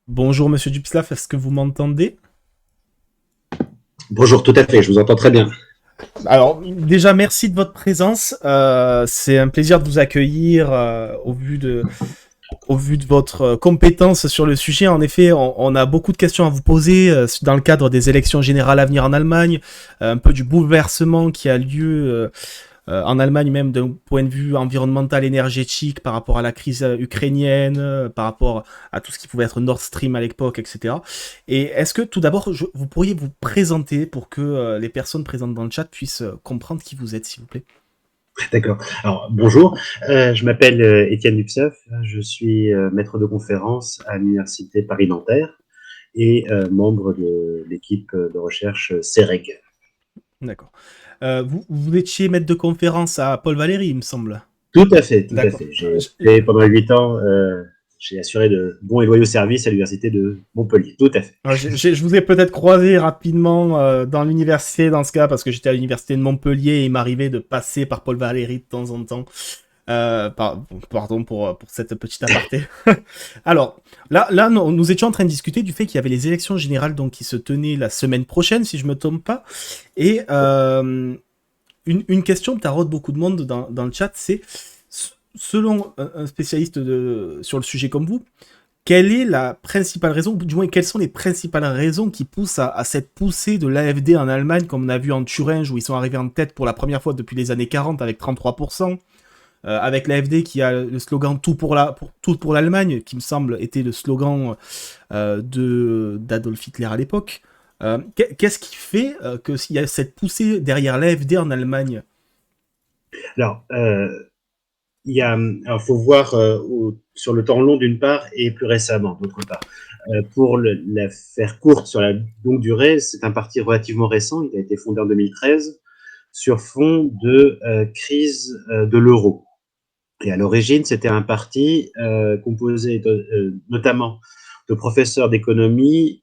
Bonjour Monsieur Dupslaf, est-ce que vous m'entendez? Bonjour, tout à fait, je vous entends très bien. Alors déjà merci de votre présence. C'est un plaisir de vous accueillir au vu de votre compétence sur le sujet. En effet, on a beaucoup de questions à vous poser dans le cadre des élections générales à venir en Allemagne, un peu du bouleversement qui a lieu en Allemagne, même d'un point de vue environnemental, énergétique, par rapport à la crise ukrainienne, par rapport à tout ce qui pouvait être Nord Stream à l'époque, etc. Et est-ce que tout d'abord, vous pourriez vous présenter pour que les personnes présentes dans le chat puissent comprendre qui vous êtes, s'il vous plaît? D'accord. Alors, bonjour, je m'appelle Étienne Dupseff, je suis maître de conférence à l'Université Paris-Nanterre et membre de l'équipe de recherche CEREG. D'accord. Vous étiez maître de conférence à Paul Valéry, il me semble. Tout à fait, tout à D'accord. fait. J'ai fait pendant 8 ans, j'ai assuré de bons et loyaux services à l'Université de Montpellier. Tout à fait. Je vous ai peut-être croisé rapidement dans l'université dans ce cas, parce que j'étais à l'université de Montpellier et il m'arrivait de passer par Paul Valéry de temps en temps. Pardon pour cette petite aparté. Alors, là nous étions en train de discuter du fait qu'il y avait les élections générales donc, qui se tenaient la semaine prochaine, si je me trompe pas. Et une question que taraude beaucoup de monde dans le chat, c'est, selon un spécialiste sur le sujet comme vous, quelle est la principale raison, ou du moins quelles sont les principales raisons qui poussent à cette poussée de l'AfD en Allemagne, comme on a vu en Thuringe, où ils sont arrivés en tête pour la première fois depuis les années 40 avec 33%, avec l'AfD qui a le slogan tout pour l'Allemagne, qui me semble était le slogan d'Adolf Hitler à l'époque. Qu'est-ce qui fait qu'il y a cette poussée derrière l'AfD en Allemagne? Alors, faut voir sur le temps long d'une part et plus récemment d'autre part. Pour la faire courte sur la longue durée, c'est un parti relativement récent. Il a été fondé en 2013 sur fond de crise de l'euro. Et à l'origine, c'était un parti composé notamment de professeurs d'économie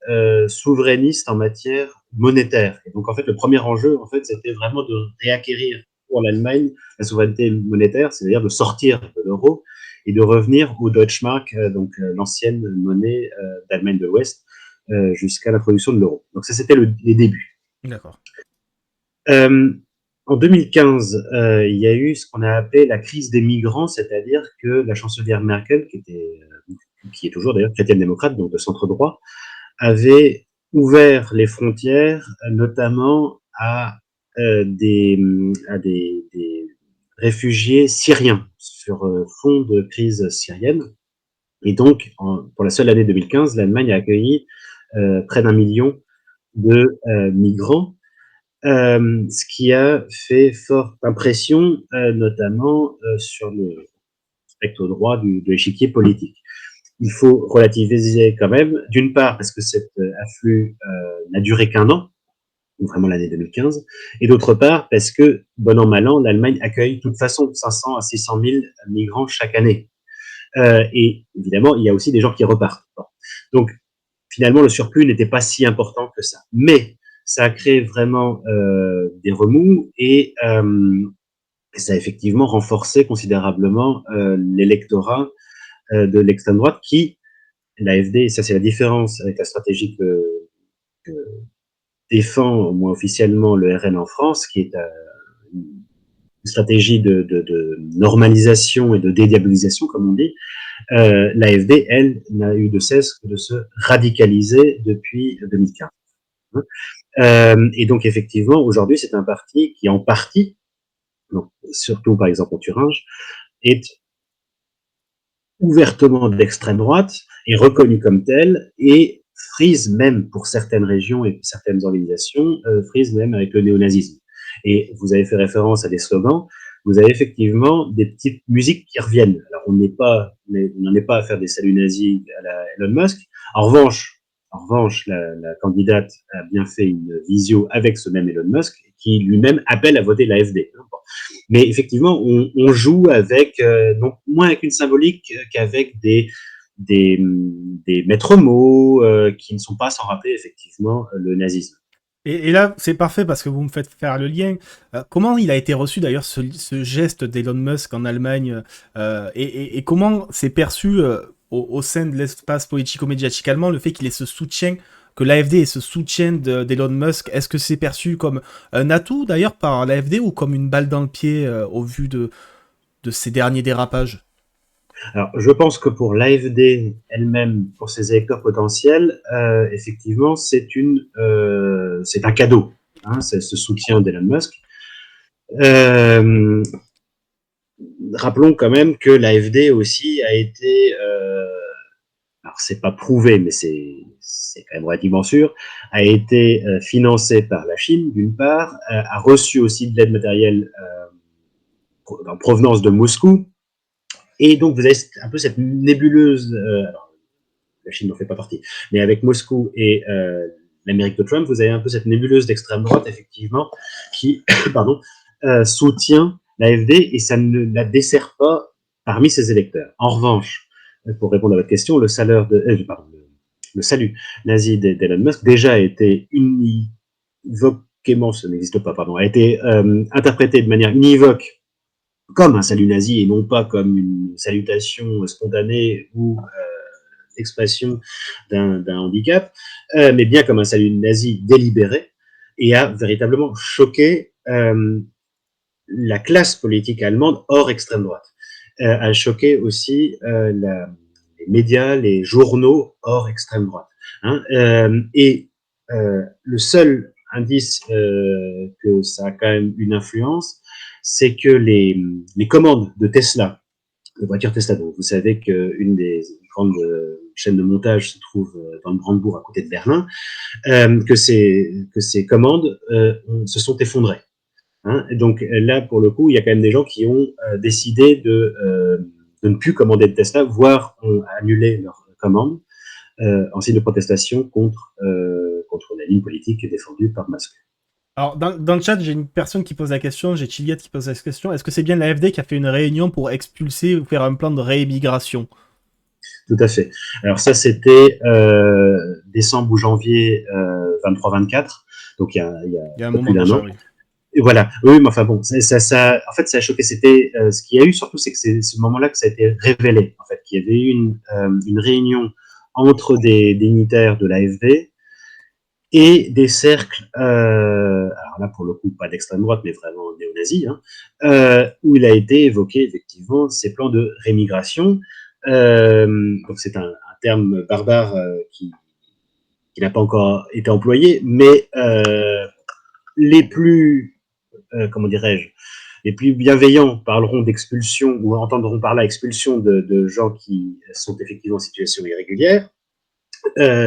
souverainistes en matière monétaire. Et donc, en fait, le premier enjeu, en fait, c'était vraiment de réacquérir pour l'Allemagne la souveraineté monétaire, c'est-à-dire de sortir de l'euro et de revenir au Deutschmark, donc l'ancienne monnaie d'Allemagne de l'Ouest, jusqu'à l'introduction de l'euro. Donc ça, c'était les débuts. D'accord. Euh, En 2015, il y a eu ce qu'on a appelé la crise des migrants, c'est-à-dire que la chancelière Merkel, qui est toujours d'ailleurs chrétienne démocrate, donc de centre droit, avait ouvert les frontières, notamment à des réfugiés syriens sur fond de crise syrienne. Et donc, pour la seule année 2015, l'Allemagne a accueilli près d'un million de migrants, ce qui a fait forte impression, notamment sur le spectre droit de l'échiquier politique. Il faut relativiser quand même, d'une part parce que cet afflux n'a duré qu'un an, vraiment l'année 2015, et d'autre part parce que, bon an, mal an, l'Allemagne accueille de toute façon 500 à 600 000 migrants chaque année. Et évidemment, il y a aussi des gens qui repartent. Donc, finalement, le surplus n'était pas si important que ça. Mais ça a créé vraiment des remous et ça a effectivement renforcé considérablement l'électorat de l'extrême droite qui, l'AfD, et ça c'est la différence avec la stratégie que défend au moins officiellement le RN en France, qui est une stratégie de normalisation et de dédiabolisation, comme on dit. L'AfD, elle, n'a eu de cesse que de se radicaliser depuis 2015. Et donc, effectivement, aujourd'hui, c'est un parti qui, en partie, donc, surtout par exemple en Thuringe, est ouvertement d'extrême droite, est reconnu comme tel, et frise même pour certaines régions et certaines organisations, frise même avec le néonazisme. Et vous avez fait référence à des slogans, vous avez effectivement des petites musiques qui reviennent. Alors on n'en est pas à faire des saluts nazis à la Elon Musk. En revanche, la candidate a bien fait une visio avec ce même Elon Musk, qui lui-même appelle à voter l'AfD. Mais effectivement, on joue avec, donc moins avec une symbolique qu'avec des maîtres mots qui ne sont pas sans rappeler effectivement le nazisme. Et là, c'est parfait parce que vous me faites faire le lien. Comment il a été reçu d'ailleurs ce geste d'Elon Musk en Allemagne et comment c'est perçu au sein de l'espace politico-médiatique allemand, le fait qu'il ait ce soutien, que l'AfD ait ce soutien d'Elon Musk, est-ce que c'est perçu comme un atout d'ailleurs par l'AfD ou comme une balle dans le pied au vu de ces derniers dérapages? Alors, je pense que pour l'AfD elle-même, pour ses électeurs potentiels, effectivement, c'est un cadeau, hein, c'est ce soutien d'Elon Musk. Euh, Rappelons quand même que l'AfD aussi a été, alors c'est pas prouvé, mais c'est quand même relativement sûr, a été financé par la Chine d'une part, a reçu aussi de l'aide matérielle en provenance de Moscou, et donc vous avez un peu cette nébuleuse. Alors, la Chine n'en fait pas partie, mais avec Moscou et l'Amérique de Trump, vous avez un peu cette nébuleuse d'extrême droite effectivement qui, pardon, soutient l'AfD et ça ne la dessert pas parmi ses électeurs. En revanche, pour répondre à votre question, le salut nazi d'Elon Musk déjà a été univoquement, ça n'existe pas, pardon, a été interprété de manière univoque comme un salut nazi et non pas comme une salutation spontanée ou expression d'un handicap, mais bien comme un salut nazi délibéré, et a véritablement choqué la classe politique allemande hors extrême droite. A choqué aussi les médias, les journaux hors extrême droite. Hein, et le seul indice que ça a quand même une influence, c'est que les commandes de Tesla, de voitures Tesla, donc vous savez qu'une des grandes chaînes de montage se trouve dans le Brandebourg à côté de Berlin, que ces commandes se sont effondrées. Hein. Et donc là, pour le coup, il y a quand même des gens qui ont décidé de ne plus commander de Tesla, voire ont annulé leurs commandes en signe de protestation contre la ligne politique défendue par Musk. Alors, dans le chat, j'ai une personne qui pose la question, j'ai Chiliette qui pose la question, est-ce que c'est bien l'AfD qui a fait une réunion pour expulser ou faire un plan de réémigration? Tout à fait. Alors ça, c'était décembre ou janvier 23-24, donc il y a Il y a un un peu plus moment d'un déjà, an. oui. Et voilà. Oui, mais enfin bon, en fait, ça a choqué. C'était ce qu'il y a eu surtout, c'est que c'est ce moment-là que ça a été révélé, en fait, qu'il y avait eu une réunion entre des dignitaires de l'AfD et des cercles, alors là pour le coup pas d'extrême droite, mais vraiment néo-nazis, hein, où il a été évoqué effectivement ces plans de rémigration. Donc c'est un terme barbare qui n'a pas encore été employé, mais les plus, comment dirais-je, les plus bienveillants parleront d'expulsion ou entendront par là expulsion de gens qui sont effectivement en situation irrégulière.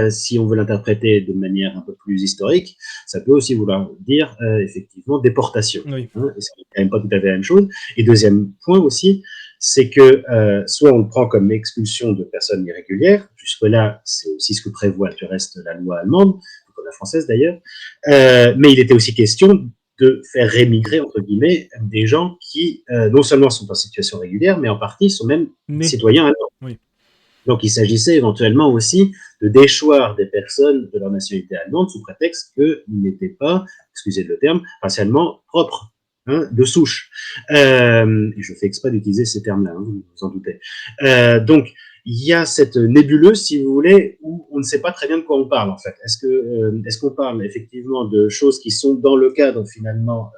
Si on veut l'interpréter de manière un peu plus historique, ça peut aussi vouloir dire effectivement déportation. Oui. Hein, et ce qui n'est quand même pas tout à fait la même chose. Et deuxième point aussi, c'est que soit on le prend comme expulsion de personnes irrégulières, jusque-là, c'est aussi ce que prévoit du reste la loi allemande, comme la française d'ailleurs, mais il était aussi question de faire rémigrer, entre guillemets, des gens qui non seulement sont en situation régulière, mais en partie sont même Mais, citoyens allemands. oui. Donc il s'agissait éventuellement aussi de déchoir des personnes de leur nationalité allemande sous prétexte qu'ils n'étaient pas, excusez le terme, racialement propres, hein, de souche. Et je fais exprès d'utiliser ces termes-là, hein, vous vous en doutez. Donc il y a cette nébuleuse, si vous voulez, où on ne sait pas très bien de quoi on parle en fait. Est-ce qu'on parle effectivement de choses qui sont dans le cadre finalement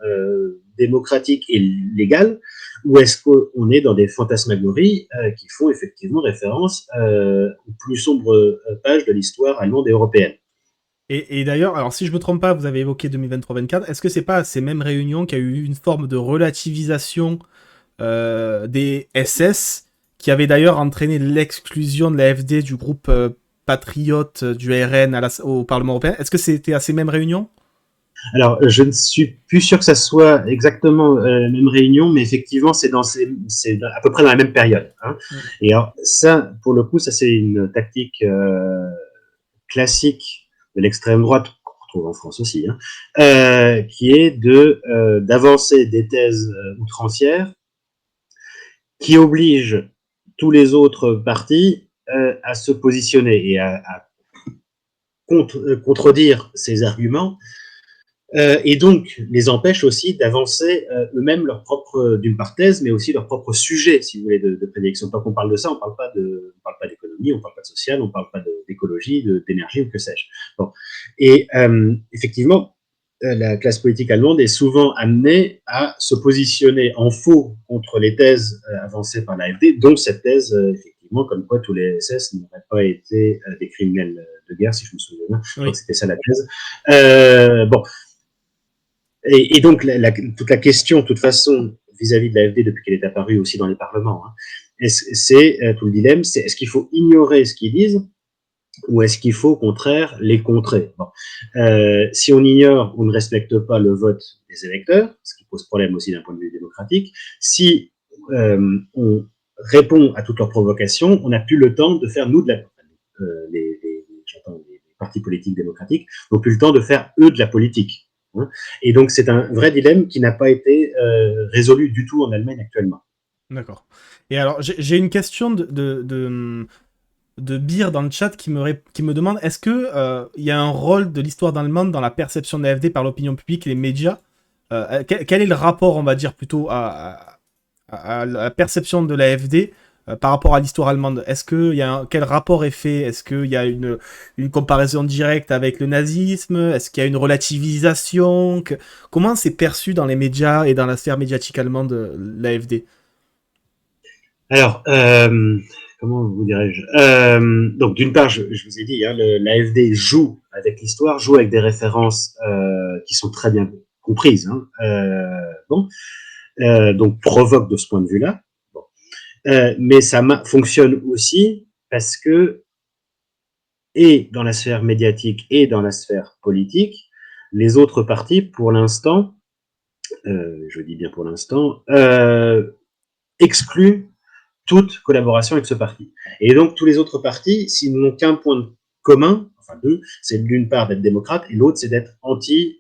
démocratique et légal, ou est-ce qu'on est dans des fantasmagories qui font effectivement référence aux plus sombres pages de l'histoire allemande et européenne? Et d'ailleurs, alors si je me trompe pas, vous avez évoqué 2023-24, est-ce que c'est pas à ces mêmes réunions qu'il y a eu une forme de relativisation des SS, qui avait d'ailleurs entraîné l'exclusion de la FD du groupe patriote du RN au Parlement européen? Est-ce que c'était à ces mêmes réunions? Alors, je ne suis plus sûr que ça soit exactement la même réunion, mais effectivement, c'est à peu près dans la même période. Hein. Mm. Et alors, ça, pour le coup, ça c'est une tactique classique de l'extrême droite, qu'on retrouve en France aussi, hein, qui est d'avancer des thèses outrancières qui obligent tous les autres partis à se positionner et à contredire ces arguments Et donc les empêche aussi d'avancer eux-mêmes leur propre, d'une part thèse, mais aussi leur propre sujet, si vous voulez, de prédilection. Tant qu'on parle de ça, on parle pas d'économie, on parle pas de social, on parle pas d'écologie, d'énergie ou que sais-je. Bon. Et effectivement, la classe politique allemande est souvent amenée à se positionner en faux contre les thèses avancées par l'AfD, dont cette thèse, effectivement, comme quoi tous les SS n'auraient pas été des criminels de guerre, si je me souviens bien. Je crois que Oui. c'était ça la thèse. Bon, et donc, toute la question, de toute façon, vis-à-vis de l'AfD depuis qu'elle est apparue aussi dans les parlements, hein, c'est tout le dilemme, c'est est-ce qu'il faut ignorer ce qu'ils disent ou est-ce qu'il faut au contraire les contrer. Bon. Si on ignore, on ne respecte pas le vote des électeurs, ce qui pose problème aussi d'un point de vue démocratique. Si on répond à toutes leurs provocations, on n'a plus le temps de faire, nous, de la, les partis politiques démocratiques, n'ont plus le temps de faire, eux, de la politique. Hein. Et donc, c'est un vrai dilemme qui n'a pas été résolu du tout en Allemagne actuellement. D'accord. Et alors, j'ai une question de Beer dans le chat qui me demande est-ce que il y a un rôle de l'histoire allemande dans la perception de l'AfD par l'opinion publique et les médias quel est le rapport, on va dire, plutôt à la perception de l'AfD par rapport à l'histoire allemande? Est-ce que quel rapport est fait? Est-ce qu'il y a une comparaison directe avec le nazisme? Est-ce qu'il y a une relativisation? Comment c'est perçu dans les médias et dans la sphère médiatique allemande l'AfD? Alors, comment vous dirais-je donc, d'une part, je vous ai dit, hein, l'AfD joue avec l'histoire, joue avec des références qui sont très bien comprises. Hein, bon, donc provoque de ce point de vue-là. Bon. Mais ça fonctionne aussi parce que, et dans la sphère médiatique et dans la sphère politique, les autres partis, pour l'instant, je dis bien pour l'instant, excluent toute collaboration avec ce parti. Et donc, tous les autres partis, s'ils n'ont qu'un point commun, enfin deux, c'est d'une part d'être démocrate et l'autre, c'est d'être anti-AfD.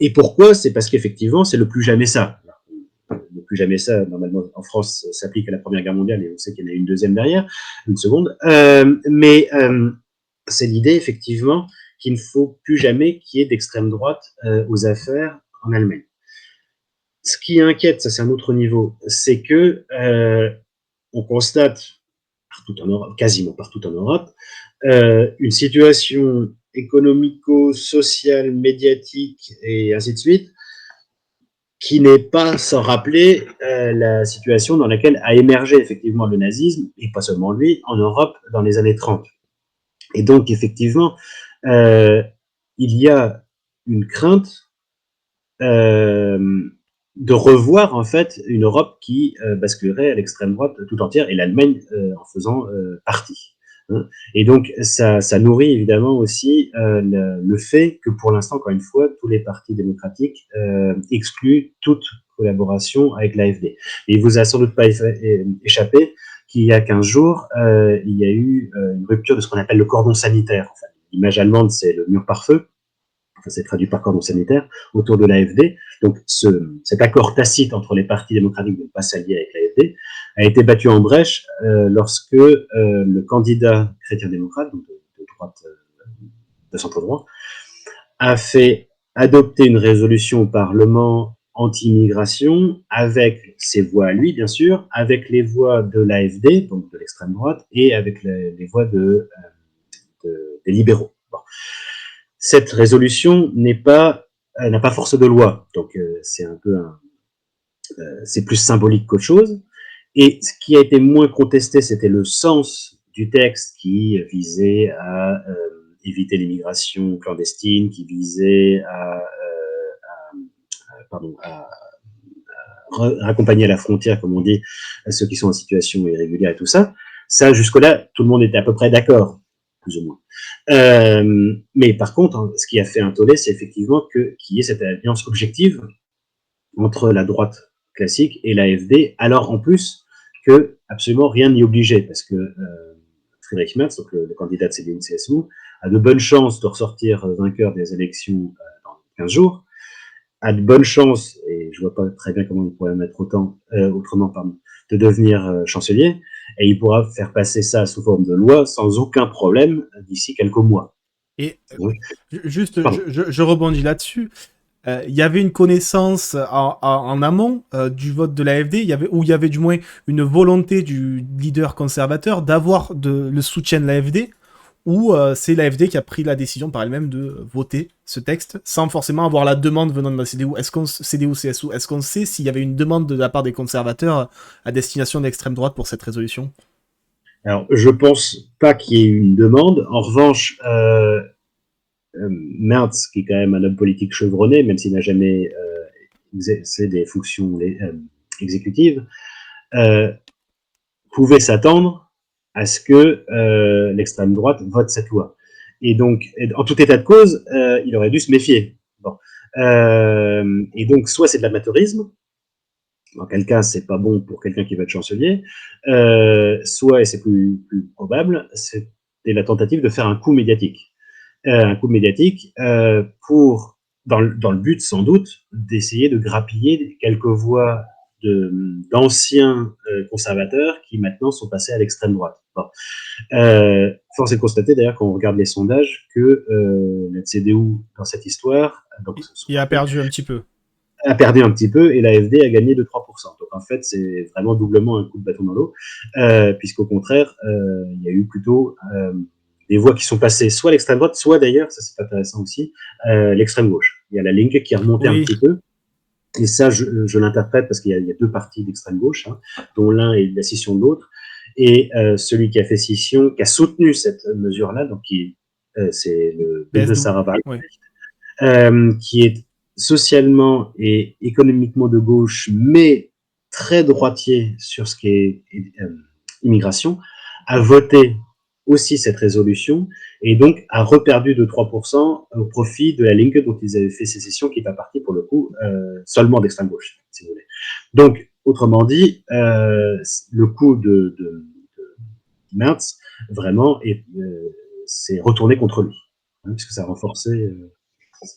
Et pourquoi? C'est parce qu'effectivement, c'est le plus jamais ça. Le plus jamais ça, normalement, en France, s'applique à la Première Guerre mondiale et on sait qu'il y en a une deuxième derrière, une seconde. Mais c'est l'idée, effectivement, qu'il ne faut plus jamais qu'il y ait d'extrême droite aux affaires en Allemagne. Ce qui inquiète, ça c'est un autre niveau, c'est que on constate partout en Europe, quasiment partout en Europe, une situation économico-sociale, médiatique et ainsi de suite, qui n'est pas sans rappeler la situation dans laquelle a émergé effectivement le nazisme, et pas seulement lui, en Europe dans les années 30. Et donc effectivement, il y a une crainte de revoir en fait une Europe qui basculerait à l'extrême droite tout entière et l'Allemagne en faisant partie. Hein. Et donc ça nourrit évidemment aussi le fait que pour l'instant, encore une fois, tous les partis démocratiques excluent toute collaboration avec l'AfD. Et il vous a sans doute pas échappé qu'il y a 15 jours, il y a eu une rupture de ce qu'on appelle le cordon sanitaire. Enfin, l'image allemande, c'est le mur par feu. Enfin, c'est traduit par cordon sanitaire, autour de l'AfD. Donc, cet accord tacite entre les partis démocratiques de ne pas s'allier avec l'AfD a été battu en brèche lorsque le candidat chrétien-démocrate, donc de droite, de centre-droit, a fait adopter une résolution au Parlement anti-immigration avec ses voix à lui, bien sûr, avec les voix de l'AfD, donc de l'extrême droite, et avec les voix des libéraux. Bon. Cette résolution n'a pas force de loi, donc c'est un peu c'est plus symbolique qu'autre chose. Et ce qui a été moins contesté, c'était le sens du texte qui visait à éviter l'immigration clandestine, qui visait à raccompagner à la frontière, comme on dit, à ceux qui sont en situation irrégulière et tout ça. Ça, jusque-là, tout le monde était à peu près d'accord, plus ou moins. Mais par contre, hein, ce qui a fait un tollé, c'est effectivement qu'il y ait cette alliance objective entre la droite classique et l'AfD, alors en plus que absolument rien n'y obligeait, parce que Friedrich Merz, donc le candidat de CDU-CSU, a de bonnes chances de ressortir vainqueur des élections dans 15 jours, a de bonnes chances, et je vois pas très bien comment il pourrait en être autrement, de devenir chancelier, et il pourra faire passer ça sous forme de loi sans aucun problème d'ici quelques mois. Et Oui. juste, Pardon. je rebondis là-dessus. Il y avait une connaissance en amont du vote de l'AfD, où il y avait du moins une volonté du leader conservateur d'avoir le soutien de l'AfD, ou c'est l'AfD qui a pris la décision par elle-même de voter ce texte sans forcément avoir la demande venant de la CDU. CSU, est-ce qu'on sait s'il y avait une demande de la part des conservateurs à destination de l'extrême droite pour cette résolution? Alors, je pense pas qu'il y ait eu une demande. En revanche, Merz, qui est quand même un homme politique chevronné, même s'il n'a jamais exercé des fonctions exécutives, euh, pouvait s'attendre à ce que l'extrême droite vote cette loi. Et donc, en tout état de cause, il aurait dû se méfier. Bon. Et donc, soit c'est de l'amateurisme, dans quel cas c'est pas bon pour quelqu'un qui va être chancelier, soit, et c'est plus probable, c'était la tentative de faire un coup médiatique. Pour, dans le but sans doute, d'essayer de grappiller quelques voix d'anciens conservateurs qui maintenant sont passés à l'extrême droite. Bon. Force est de constater d'ailleurs quand on regarde les sondages que la CDU dans cette histoire, donc son Il a parti, perdu un petit peu. a perdu un petit peu et l'AfD a gagné de 3%. Donc en fait, c'est vraiment doublement un coup de bâton dans l'eau, puisqu'au contraire, il y a eu plutôt des voix qui sont passées soit à l'extrême droite, soit d'ailleurs, ça c'est intéressant aussi, l'extrême gauche. Il y a la Linke qui est remontée un Oui, petit peu, et ça je l'interprète parce qu'il y a deux partis d'extrême gauche, hein, dont l'un est de la scission de l'autre, et celui qui a fait scission, qui a soutenu cette mesure-là, donc c'est le BSW. Bundesrat Oui. qui est socialement et économiquement de gauche, mais très droitier sur ce qui est immigration, a voté aussi cette résolution et donc a reperdu de 3% au profit de la Linke dont ils avaient fait sécession, qui est un parti pour le coup seulement d'extrême gauche, si vous voulez. Donc, autrement dit, le coup de Merz vraiment s'est retourné contre lui, hein, puisque ça a renforcé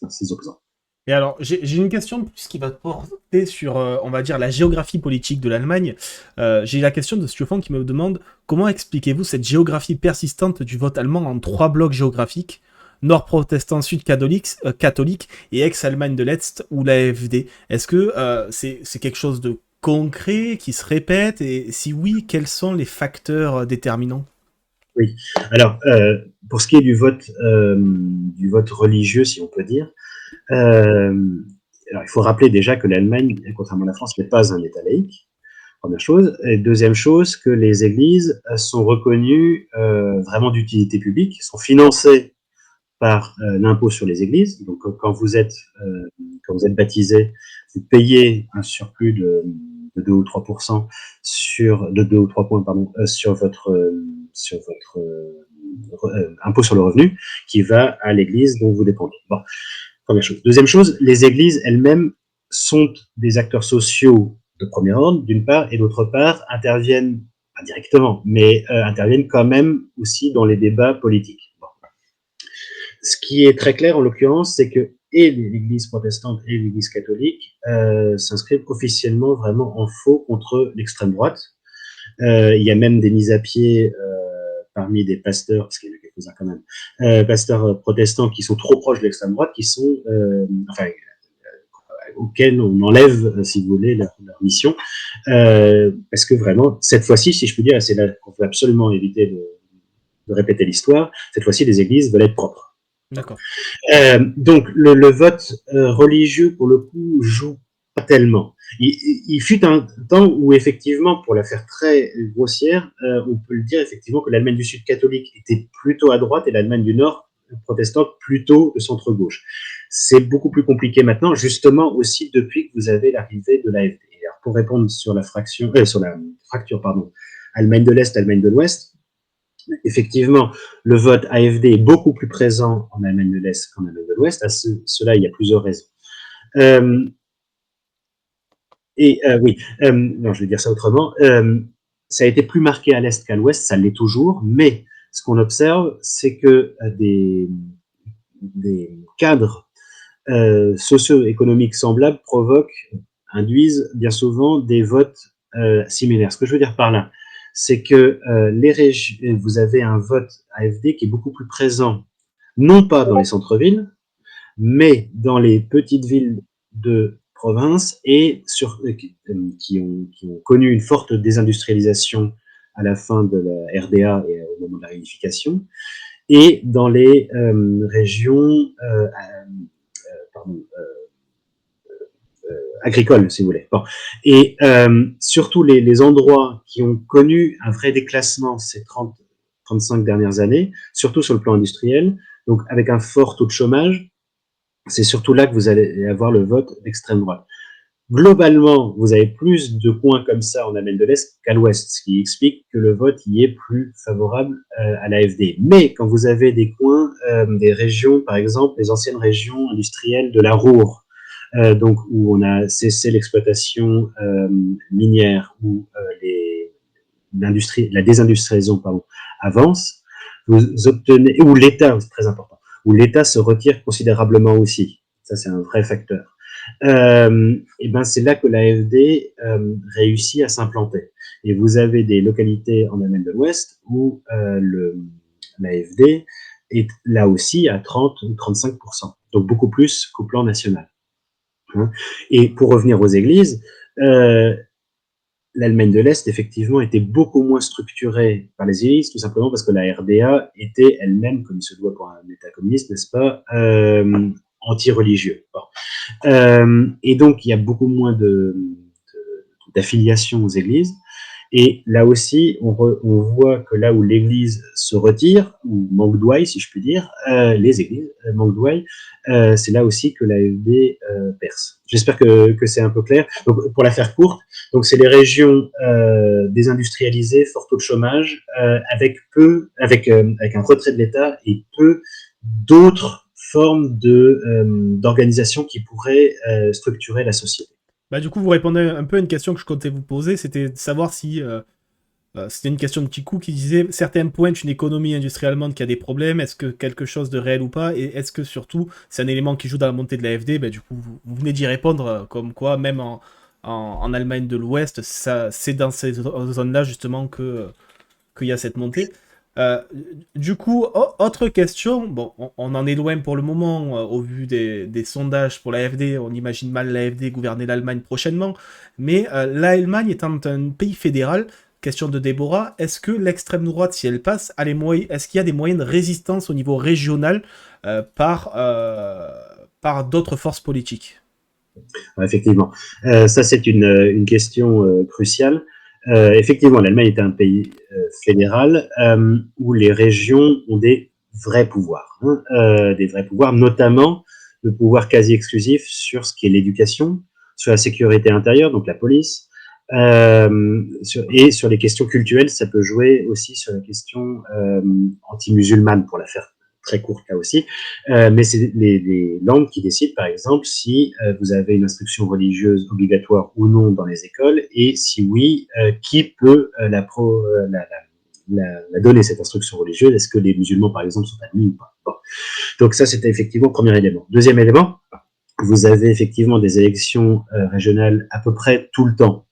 ses opposants. Et alors, j'ai une question plus qui va porter sur, on va dire, la géographie politique de l'Allemagne. J'ai la question de Stefan qui me demande comment expliquez-vous cette géographie persistante du vote allemand en trois blocs géographiques, nord protestant, sud catholique, catholique et ex-Allemagne de l'Est ou l'AfD. Est-ce que c'est quelque chose de concret qui se répète et si oui, quels sont les facteurs déterminants? Oui. Alors, pour ce qui est du vote religieux, si on peut dire, euh, alors il faut rappeler déjà que l'Allemagne, contrairement à la France, n'est pas un État laïque. Première chose. Et deuxième chose, que les églises sont reconnues vraiment d'utilité publique, sont financées par l'impôt sur les églises. Donc, quand vous êtes baptisé, vous payez un surplus de 2 ou 3% de 2 ou 3 points, pardon, sur votre impôt sur le revenu qui va à l'église dont vous dépendez. Bon, première chose. Deuxième chose, les églises elles-mêmes sont des acteurs sociaux de premier ordre, d'une part, et d'autre part, interviennent, pas directement, mais interviennent quand même aussi dans les débats politiques. Bon. Ce qui est très clair en l'occurrence, c'est que et l'Église protestante et l'Église catholique s'inscrivent officiellement vraiment en faux contre l'extrême droite. Il y a même des mises à pied parmi des pasteurs, parce qu'il y en a quelques-uns quand même, pasteurs protestants qui sont trop proches de l'extrême droite, qui sont, auxquels on enlève, si vous voulez, leur mission, parce que vraiment, cette fois-ci, si je puis dire, c'est là qu'on veut absolument éviter de répéter l'histoire, cette fois-ci, les églises veulent être propres. D'accord. Donc le vote religieux, pour le coup, joue pas tellement. Il fut un temps où, effectivement, pour la faire très grossière, on peut le dire effectivement que l'Allemagne du Sud catholique était plutôt à droite et l'Allemagne du Nord protestante plutôt de centre-gauche. C'est beaucoup plus compliqué maintenant, justement aussi depuis que vous avez l'arrivée de l'AfD. Alors, pour répondre sur la fracture, pardon, Allemagne de l'Est, Allemagne de l'Ouest, effectivement, le vote AfD est beaucoup plus présent en Allemagne de l'Est qu'en Allemagne de l'Ouest. À cela, il y a plusieurs raisons. Euh, oui, non, je vais dire ça autrement. Ça a été plus marqué à l'Est qu'à l'Ouest, ça l'est toujours, mais ce qu'on observe, c'est que des cadres socio-économiques semblables induisent bien souvent des votes similaires. Ce que je veux dire par là, c'est que vous avez un vote AfD qui est beaucoup plus présent non pas dans les centres-villes, mais dans les petites villes de province et qui ont connu une forte désindustrialisation à la fin de la RDA et au moment de la réunification, et dans les régions pardon, agricoles, si vous voulez. Bon. Et surtout les endroits qui ont connu un vrai déclassement ces 35 dernières années, surtout sur le plan industriel, donc avec un fort taux de chômage, c'est surtout là que vous allez avoir le vote d'extrême droite. Globalement, vous avez plus de coins comme ça en Amérique de l'Est qu'à l'Ouest, ce qui explique que le vote y est plus favorable à l'AfD. Mais quand vous avez des coins, des régions, par exemple, les anciennes régions industrielles de la Ruhr, donc où on a cessé l'exploitation minière, où la désindustrialisation avance, vous obtenez, où l'État, c'est très important, où l'État se retire considérablement aussi. Ça, c'est un vrai facteur. Et ben c'est là que l'AfD réussit à s'implanter. Et vous avez des localités en Amérique de l'Ouest où l'AfD est là aussi à 30 ou 35%, donc beaucoup plus qu'au plan national. Hein. Et pour revenir aux églises, l'Allemagne de l'Est, effectivement, était beaucoup moins structurée par les églises, tout simplement parce que la RDA était elle-même, comme il se doit pour un État communiste, n'est-ce pas, anti-religieux. Bon. Et donc, il y a beaucoup moins d'affiliation aux églises. Et là aussi, on voit que là où l'Église se retire, ou manque d'ouaille, si je puis dire, les églises manquent d'ouaille, c'est là aussi que l'AfD perce. J'espère que c'est un peu clair. Donc, pour la faire courte, donc c'est les régions désindustrialisées, fort taux de chômage, avec un retrait de l'État et peu d'autres formes d'organisation qui pourraient structurer la société. Bah, du coup, vous répondez un peu à une question que je comptais vous poser, c'était de savoir si c'était une question de Kikou qui disait certains pointent une économie industrielle allemande qui a des problèmes, est-ce que quelque chose de réel ou pas, et est-ce que surtout c'est un élément qui joue dans la montée de l'AfD. Bah, du coup, vous venez d'y répondre, comme quoi, même en Allemagne de l'Ouest, c'est dans ces zones-là justement qu'il y a cette montée. Euh, du coup, autre question, bon, on en est loin pour le moment au vu des sondages pour l'AfD, on imagine mal l'AfD gouverner l'Allemagne prochainement, mais l'Allemagne étant un pays fédéral, question de Déborah, est-ce que l'extrême droite, si elle passe, est-ce qu'il y a des moyens de résistance au niveau régional par d'autres forces politiques? Effectivement. Ça, c'est une question cruciale. Effectivement, l'Allemagne est un pays fédéral où les régions ont des vrais pouvoirs. Des vrais pouvoirs, notamment le pouvoir quasi exclusif sur ce qui est l'éducation, sur la sécurité intérieure, donc la police, et sur les questions culturelles, ça peut jouer aussi sur la question anti-musulmane, pour la faire très courte là aussi, mais c'est les langues qui décident, par exemple, si vous avez une instruction religieuse obligatoire ou non dans les écoles, et si oui, qui peut la donner, cette instruction religieuse. Est-ce que les musulmans, par exemple, sont admis ou pas? Bon. Donc ça, c'était effectivement le premier élément. Deuxième élément, vous avez effectivement des élections régionales à peu près tout le temps.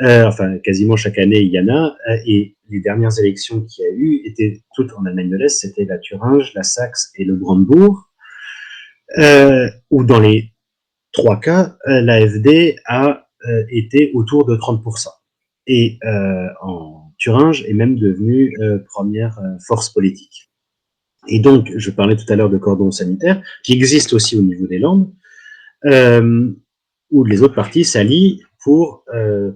Enfin, quasiment chaque année, il y en a. Et les dernières élections qu'il y a eu étaient toutes en Allemagne de l'Est. C'était la Thuringe, la Saxe et le Brandebourg. Où dans les trois cas, l'AfD a été autour de 30%. Et en Thuringe est même devenue première force politique. Et donc, je parlais tout à l'heure de cordon sanitaire, qui existe aussi au niveau des Landes, où les autres partis s'allient pour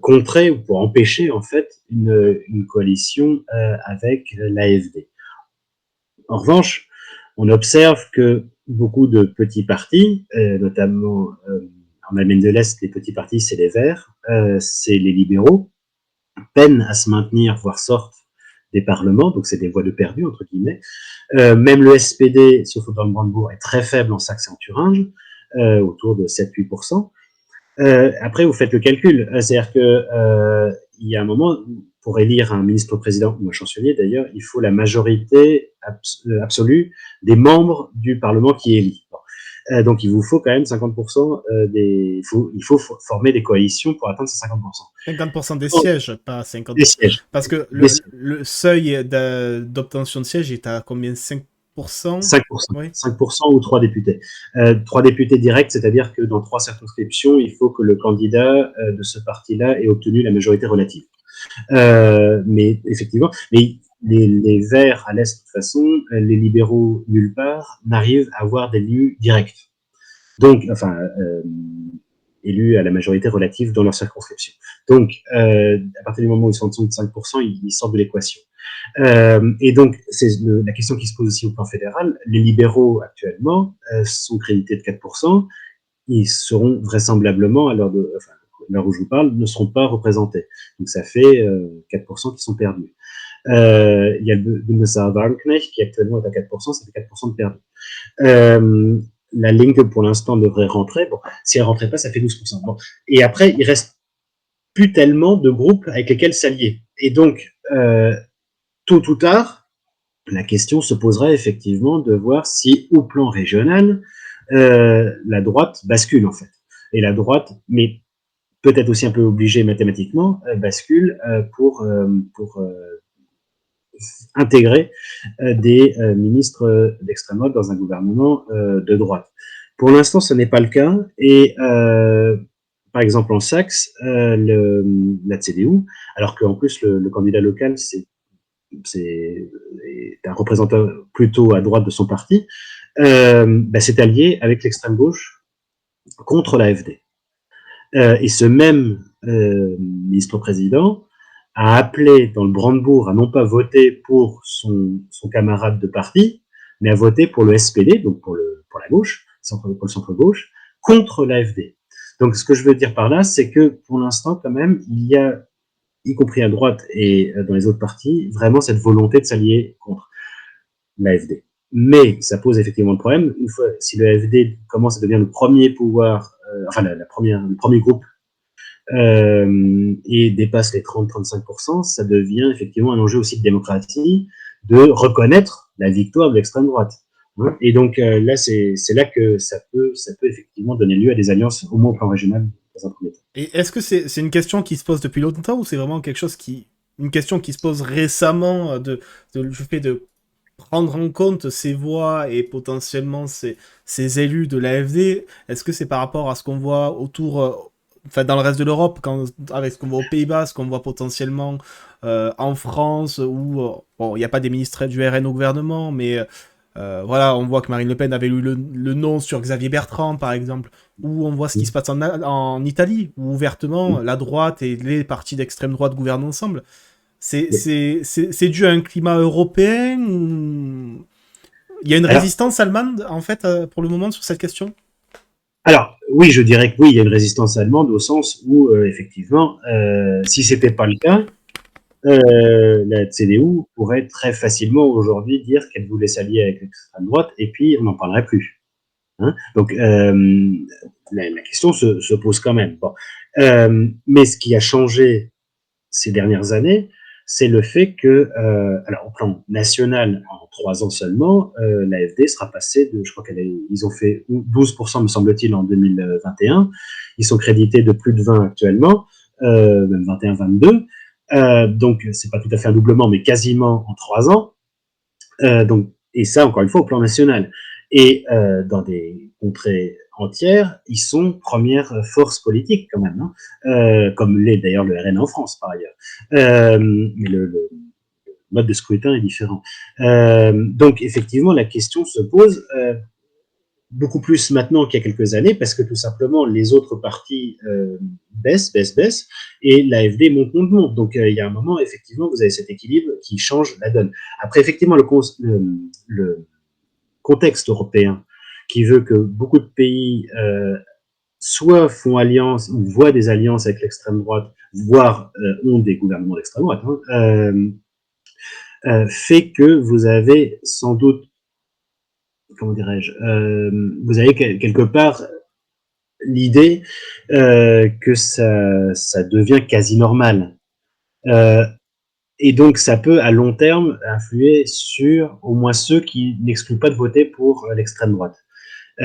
contrer ou pour empêcher en fait une coalition avec l'AfD. En revanche, on observe que beaucoup de petits partis, notamment en Allemagne de l'Est, les petits partis, c'est les Verts, c'est les libéraux, peinent à se maintenir, voire sortent des parlements, donc c'est des voix de perdu, entre guillemets. Même le SPD, sauf au Brandebourg, est très faible en Saxe et en Thuringe, autour de 7-8%. Après, vous faites le calcul. C'est-à-dire que il y a un moment, pour élire un ministre-président ou un chancelier, d'ailleurs, il faut la majorité absolue des membres du Parlement qui élit. Bon. Donc, il vous faut quand même 50% il faut former des coalitions pour atteindre ces 50%. 50% des sièges, pas 50%. Des sièges. Parce que Des sièges. le seuil d'obtention de sièges est à combien? 5%, Oui. 5% ou 3 députés. 3 députés directs, c'est-à-dire que dans 3 circonscriptions, il faut que le candidat de ce parti-là ait obtenu la majorité relative. Mais effectivement, mais les Verts à l'Est, de toute façon, les libéraux nulle part, n'arrivent à avoir d'élus directs. Donc, enfin, élus à la majorité relative dans leur circonscription. Donc, à partir du moment où ils sont en dessous de 5%, ils sortent de l'équation. Et donc, c'est la question qui se pose aussi au plan fédéral. Les libéraux, actuellement, sont crédités de 4%. Ils seront vraisemblablement, à l'heure où je vous parle, ne seront pas représentés. Donc, ça fait 4% qui sont perdus. Il y a le Bundeswahlknecht qui actuellement est à 4%, ça fait 4% de perdus. La Linke, pour l'instant, devrait rentrer. Bon, si elle rentrait pas, ça fait 12%. Bon. Et après, il reste plus tellement de groupes avec lesquels s'allier. Et donc, tôt ou tard, la question se poserait effectivement de voir si, au plan régional, la droite bascule, en fait. Et la droite, mais peut-être aussi un peu obligée mathématiquement, bascule pour intégrer des ministres d'extrême droite dans un gouvernement de droite. Pour l'instant, ce n'est pas le cas. Et par exemple, en Saxe, la CDU, alors qu'en plus, le candidat local, c'est un représentant plutôt à droite de son parti, s'est allié avec l'extrême gauche contre l'AfD. Et ce même ministre-président a appelé dans le Brandebourg à non pas voter pour son camarade de parti, mais à voter pour le SPD, donc pour la gauche, pour le centre-gauche, contre l'AfD. Donc ce que je veux dire par là, c'est que pour l'instant, quand même, il y a, y compris à droite et dans les autres partis, vraiment cette volonté de s'allier contre l'AfD. Mais ça pose effectivement le problème, une fois, si l'AfD commence à devenir le premier pouvoir, le premier groupe et dépasse les 30-35%, ça devient effectivement un enjeu aussi de démocratie, de reconnaître la victoire de l'extrême droite. Et donc là, c'est là que ça peut effectivement donner lieu à des alliances, au moins au plan régional, dans un premier temps. Et est-ce que c'est une question qui se pose depuis longtemps ou c'est vraiment une question qui se pose récemment le fait de prendre en compte ces voix et potentiellement ces élus de l'AfD? Est-ce que c'est par rapport à ce qu'on voit autour, enfin dans le reste de l'Europe, avec ce qu'on voit aux Pays-Bas, ce qu'on voit potentiellement en France, où bon, il n'y a pas des ministres du RN au gouvernement, mais voilà, on voit que Marine Le Pen avait eu le nom sur Xavier Bertrand, par exemple, ou on voit ce qui se passe en Italie, où ouvertement la droite et les partis d'extrême droite gouvernent ensemble. C'est dû à un climat européen ou... Il y a une Alors, résistance allemande, en fait, pour le moment, sur cette question? alors, oui, je dirais que oui, il y a une résistance allemande au sens où, effectivement, si c'était pas le cas, la CDU pourrait très facilement aujourd'hui dire qu'elle voulait s'allier avec l'extrême droite et puis on n'en parlerait plus. Hein. Donc, la question se pose quand même. Bon. Mais ce qui a changé ces dernières années, c'est le fait que, alors au plan national, en 3 ans seulement, l'AfD sera passée de, je crois ils ont fait 12%, me semble-t-il, en 2021. Ils sont crédités de plus de 20 actuellement, même 21, 22. Donc, c'est pas tout à fait un doublement, mais quasiment en 3 ans. Donc, et ça, encore une fois, au plan national. Et dans des contrées entières, ils sont première force politique quand même, hein, comme l'est d'ailleurs le RN en France par ailleurs. Mais le mode de scrutin est différent. Donc effectivement, la question se pose beaucoup plus maintenant qu'il y a quelques années, parce que tout simplement, les autres partis baissent, et l'AfD monte. Donc il y a un moment, effectivement, vous avez cet équilibre qui change la donne. Après, effectivement, le contexte européen qui veut que beaucoup de pays soit font alliance ou voient des alliances avec l'extrême droite, voire ont des gouvernements d'extrême droite, fait que vous avez sans doute, comment dirais-je, vous avez quelque part l'idée que ça devient quasi normal. Euh, et donc, ça peut, à long terme, influer sur au moins ceux qui n'excluent pas de voter pour l'extrême droite.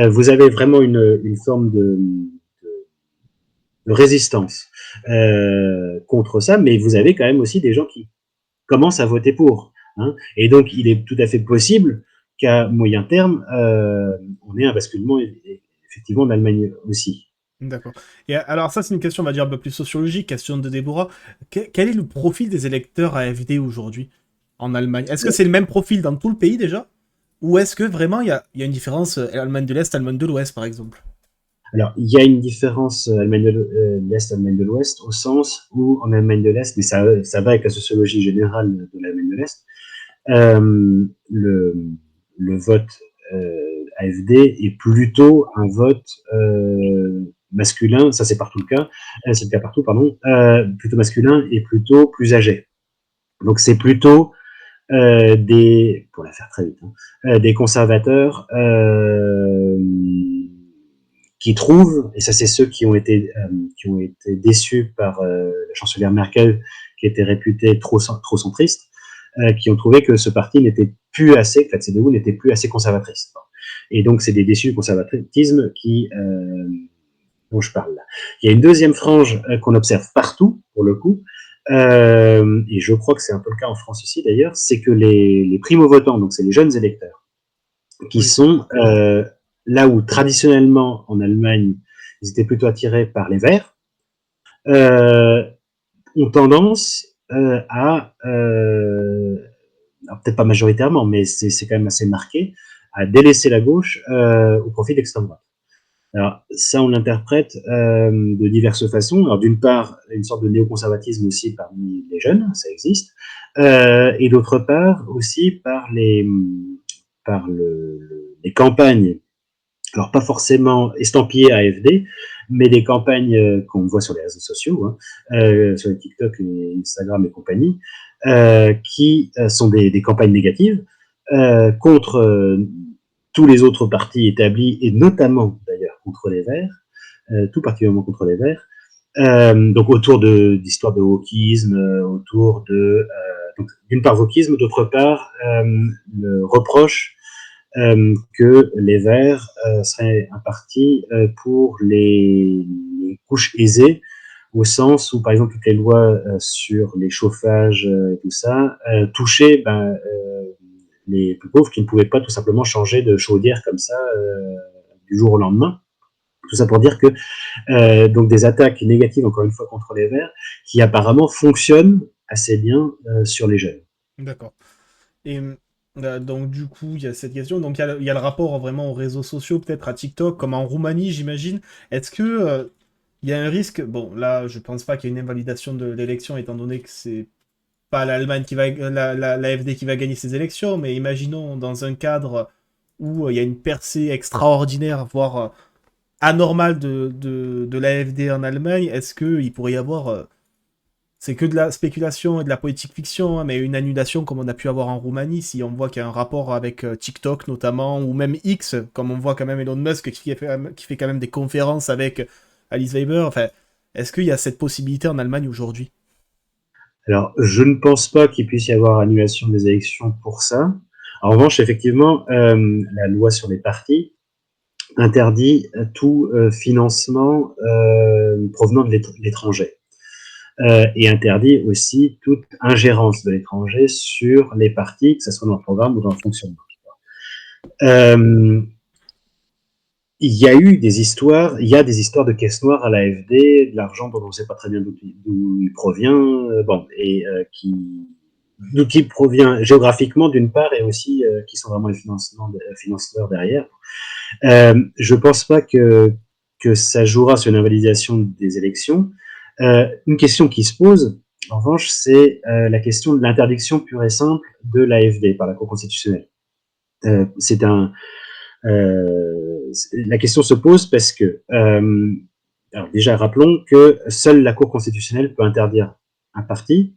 Vous avez vraiment une forme de résistance contre ça, mais vous avez quand même aussi des gens qui commencent à voter pour. Hein. Et donc, il est tout à fait possible qu'à moyen terme, on ait un basculement effectivement en Allemagne aussi. D'accord. Et alors ça, c'est une question, on va dire, un peu plus sociologique, question de Déborah. Quel est le profil des électeurs AfD aujourd'hui en Allemagne? Est-ce que c'est le même profil dans tout le pays déjà? Ou est-ce que vraiment il y a une différence Allemagne de l'Est, Allemagne de l'Ouest, par exemple? Alors, il y a une différence Allemagne de l'Est, Allemagne de l'Ouest, au sens où en Allemagne de l'Est, mais ça va avec la sociologie générale de l'Allemagne de l'Est, le, le vote AfD est plutôt un vote masculin, ça c'est partout le cas, c'est le cas partout, pardon, plutôt masculin et plutôt plus âgé. Donc c'est plutôt pour la faire très vite, des conservateurs qui trouvent, et ça c'est ceux qui ont été déçus par la chancelière Merkel, qui était réputée trop centriste, qui ont trouvé que ce parti n'était plus assez, que la CDU n'était plus assez conservatrice. Et donc c'est des déçus du conservatisme dont je parle là. Il y a une deuxième frange qu'on observe partout, pour le coup, et je crois que c'est un peu le cas en France aussi d'ailleurs, c'est que les primo-votants, donc c'est les jeunes électeurs, qui Oui. sont là où traditionnellement en Allemagne, ils étaient plutôt attirés par les Verts, ont tendance alors peut-être pas majoritairement, mais c'est quand même assez marqué, à délaisser la gauche au profit d'extrême droite. Alors ça, on l'interprète de diverses façons. Alors d'une part, une sorte de néoconservatisme aussi parmi les jeunes, ça existe, et d'autre part aussi par les campagnes, alors pas forcément estampillées AfD, mais des campagnes qu'on voit sur les réseaux sociaux, sur les TikTok et Instagram et compagnie, qui sont des campagnes négatives contre tous les autres partis établis, et notamment d'ailleurs contre les Verts, tout particulièrement contre les Verts, donc autour d'histoires de wokisme, autour donc d'une part wokisme, d'autre part le reproche que les Verts seraient un parti pour les couches aisées, au sens où, par exemple, toutes les lois sur les chauffages et tout ça touchaient les plus pauvres qui ne pouvaient pas tout simplement changer de chaudière comme ça du jour au lendemain. Tout ça pour dire que donc des attaques négatives, encore une fois, contre les Verts, qui apparemment fonctionnent assez bien sur les jeunes. D'accord. Et donc du coup, il y a cette question. Donc il y a le rapport vraiment aux réseaux sociaux, peut-être à TikTok, comme en Roumanie, j'imagine. Est-ce que il y a un risque? Bon, là, je pense pas qu'il y ait une invalidation de l'élection, étant donné que c'est pas l'Allemagne qui va, l'AfD qui va gagner ces élections, mais imaginons dans un cadre où il y a une percée extraordinaire, voire anormale de l'AfD en Allemagne, est-ce qu'il pourrait y avoir c'est que de la spéculation et de la politique fiction, hein, mais une annulation comme on a pu avoir en Roumanie, si on voit qu'il y a un rapport avec TikTok notamment, ou même X, comme on voit quand même Elon Musk qui fait quand même des conférences avec Alice Weber. Enfin, est-ce qu'il y a cette possibilité en Allemagne aujourd'hui? Alors, je ne pense pas qu'il puisse y avoir annulation des élections pour ça. En revanche, effectivement, la loi sur les partis interdit tout financement provenant de l'étranger. Et interdit aussi toute ingérence de l'étranger sur les partis, que ce soit dans le programme ou dans le fonctionnement. Euh, il y a des histoires de caisse noire à l'AfD, de l'argent dont on ne sait pas très bien d'où il provient, d'où il provient géographiquement d'une part, et aussi qui sont vraiment les financeurs derrière. Je pense pas que ça jouera sur une invalidation des élections. Une question qui se pose, en revanche, c'est la question de l'interdiction pure et simple de l'AfD par la Cour constitutionnelle. C'est un La question se pose parce que, alors déjà, rappelons que seule la Cour constitutionnelle peut interdire un parti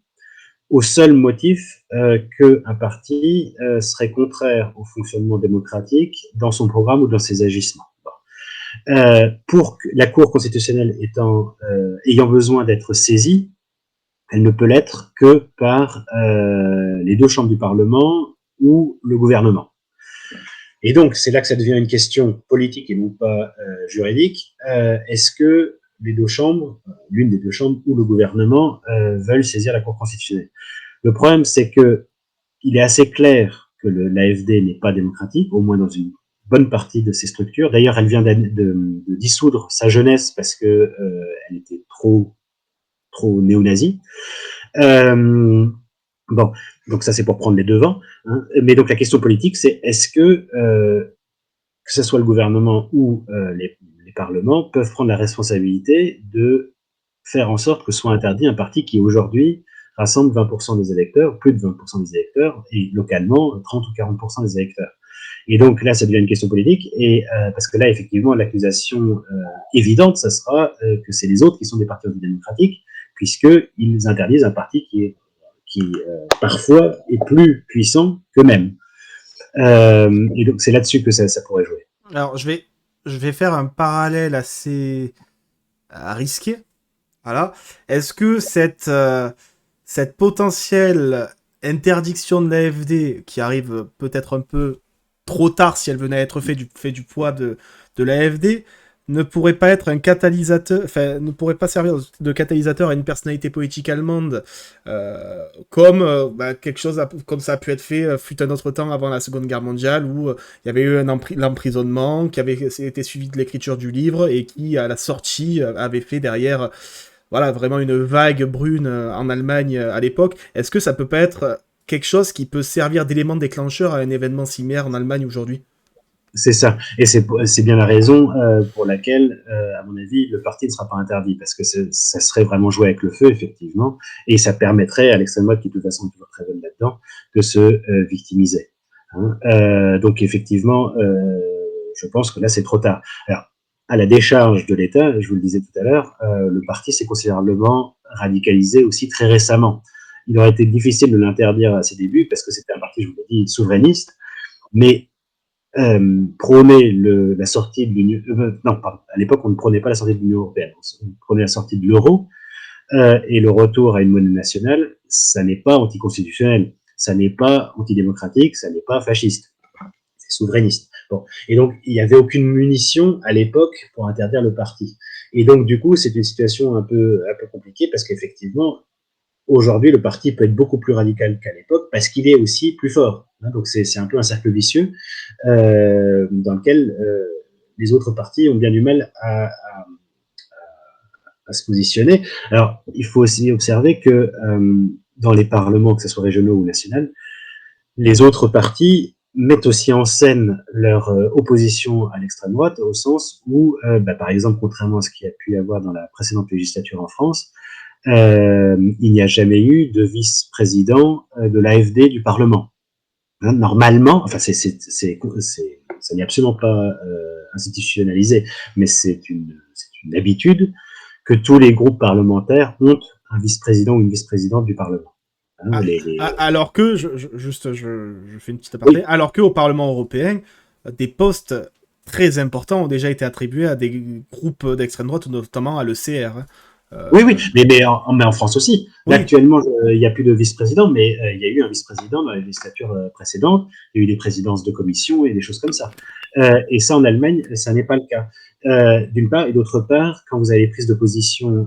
au seul motif qu'un parti serait contraire au fonctionnement démocratique dans son programme ou dans ses agissements. Pour que la Cour constitutionnelle ayant besoin d'être saisie, elle ne peut l'être que par les deux chambres du Parlement ou le gouvernement. Et donc, c'est là que ça devient une question politique et non pas juridique. Est-ce que les deux chambres, l'une des deux chambres ou le gouvernement, veulent saisir la Cour constitutionnelle? Le problème, c'est que il est assez clair que l'AfD n'est pas démocratique, au moins dans une bonne partie de ses structures. D'ailleurs, elle vient de dissoudre sa jeunesse parce que elle était trop néo-nazie. Bon, donc ça c'est pour prendre les devants. Hein. Mais donc la question politique, c'est est-ce que ce soit le gouvernement ou les parlements, peuvent prendre la responsabilité de faire en sorte que soit interdit un parti qui aujourd'hui rassemble 20% des électeurs, plus de 20% des électeurs, et localement 30 ou 40% des électeurs. Et donc là, ça devient une question politique, et parce que là, effectivement, l'accusation évidente, ça sera que c'est les autres qui sont des partis antidémocratiques, puisqu'ils interdisent un parti qui parfois est plus puissant qu'eux-mêmes. Et donc c'est là-dessus que ça pourrait jouer. Alors, je vais faire un parallèle assez risqué. Voilà. Est-ce que cette potentielle interdiction de l'AfD, qui arrive peut-être un peu trop tard si elle venait à être fait du poids de l'AfD, ne pourrait pas être un catalyseur, enfin, ne pourrait pas servir de catalyseur à une personnalité politique allemande, comme quelque chose comme ça a pu être fait fut un autre temps avant la Seconde Guerre mondiale, où il y avait eu l'emprisonnement, qui avait été suivi de l'écriture du livre, et qui, à la sortie, avait fait derrière voilà, vraiment une vague brune en Allemagne à l'époque. Est-ce que ça peut pas être quelque chose qui peut servir d'élément déclencheur à un événement similaire en Allemagne aujourd'hui? C'est ça. Et c'est bien la raison pour laquelle, à mon avis, le parti ne sera pas interdit, parce que ça serait vraiment jouer avec le feu, effectivement, et ça permettrait à l'extrême droite, qui de toute façon est toujours très bonne là-dedans, de se victimiser. Hein. Donc effectivement, je pense que là, c'est trop tard. Alors, à la décharge de l'État, je vous le disais tout à l'heure, le parti s'est considérablement radicalisé aussi très récemment. Il aurait été difficile de l'interdire à ses débuts, parce que c'était un parti, je vous l'ai dit, souverainiste, mais prôner la sortie de l'Union... non, pardon, à l'époque, on ne prônait pas la sortie de l'Union européenne, on prônait la sortie de l'euro, et le retour à une monnaie nationale, ça n'est pas anticonstitutionnel, ça n'est pas antidémocratique, ça n'est pas fasciste, c'est souverainiste. Bon. Et donc, il n'y avait aucune munition à l'époque pour interdire le parti. Et donc, du coup, c'est une situation un peu compliquée, parce qu'effectivement, aujourd'hui, le parti peut être beaucoup plus radical qu'à l'époque, parce qu'il est aussi plus fort. Hein, donc, c'est un peu un cercle vicieux dans lequel les autres partis ont bien du mal à se positionner. Alors, il faut aussi observer que dans les parlements, que ce soit régionaux ou nationaux, les autres partis mettent aussi en scène leur opposition à l'extrême droite, au sens où, par exemple, contrairement à ce qu'il y a pu y avoir dans la précédente législature en France, il n'y a jamais eu de vice-président de l'AfD du Parlement. Hein, normalement, enfin, ça n'est absolument pas institutionnalisé, mais c'est une habitude que tous les groupes parlementaires ont un vice-président ou une vice-présidente du Parlement. Hein, Alors que, je fais une petite aparté, Oui, alors qu'au Parlement européen, des postes très importants ont déjà été attribués à des groupes d'extrême droite, notamment à l'ECR. Hein. oui, mais en France aussi. Là, Oui, actuellement, il n'y a plus de vice-président, mais il y a eu un vice-président dans la législature précédente. Il y a eu des présidences de commission et des choses comme ça. Et ça, en Allemagne, ça n'est pas le cas. D'une part, et d'autre part, quand vous avez prise de position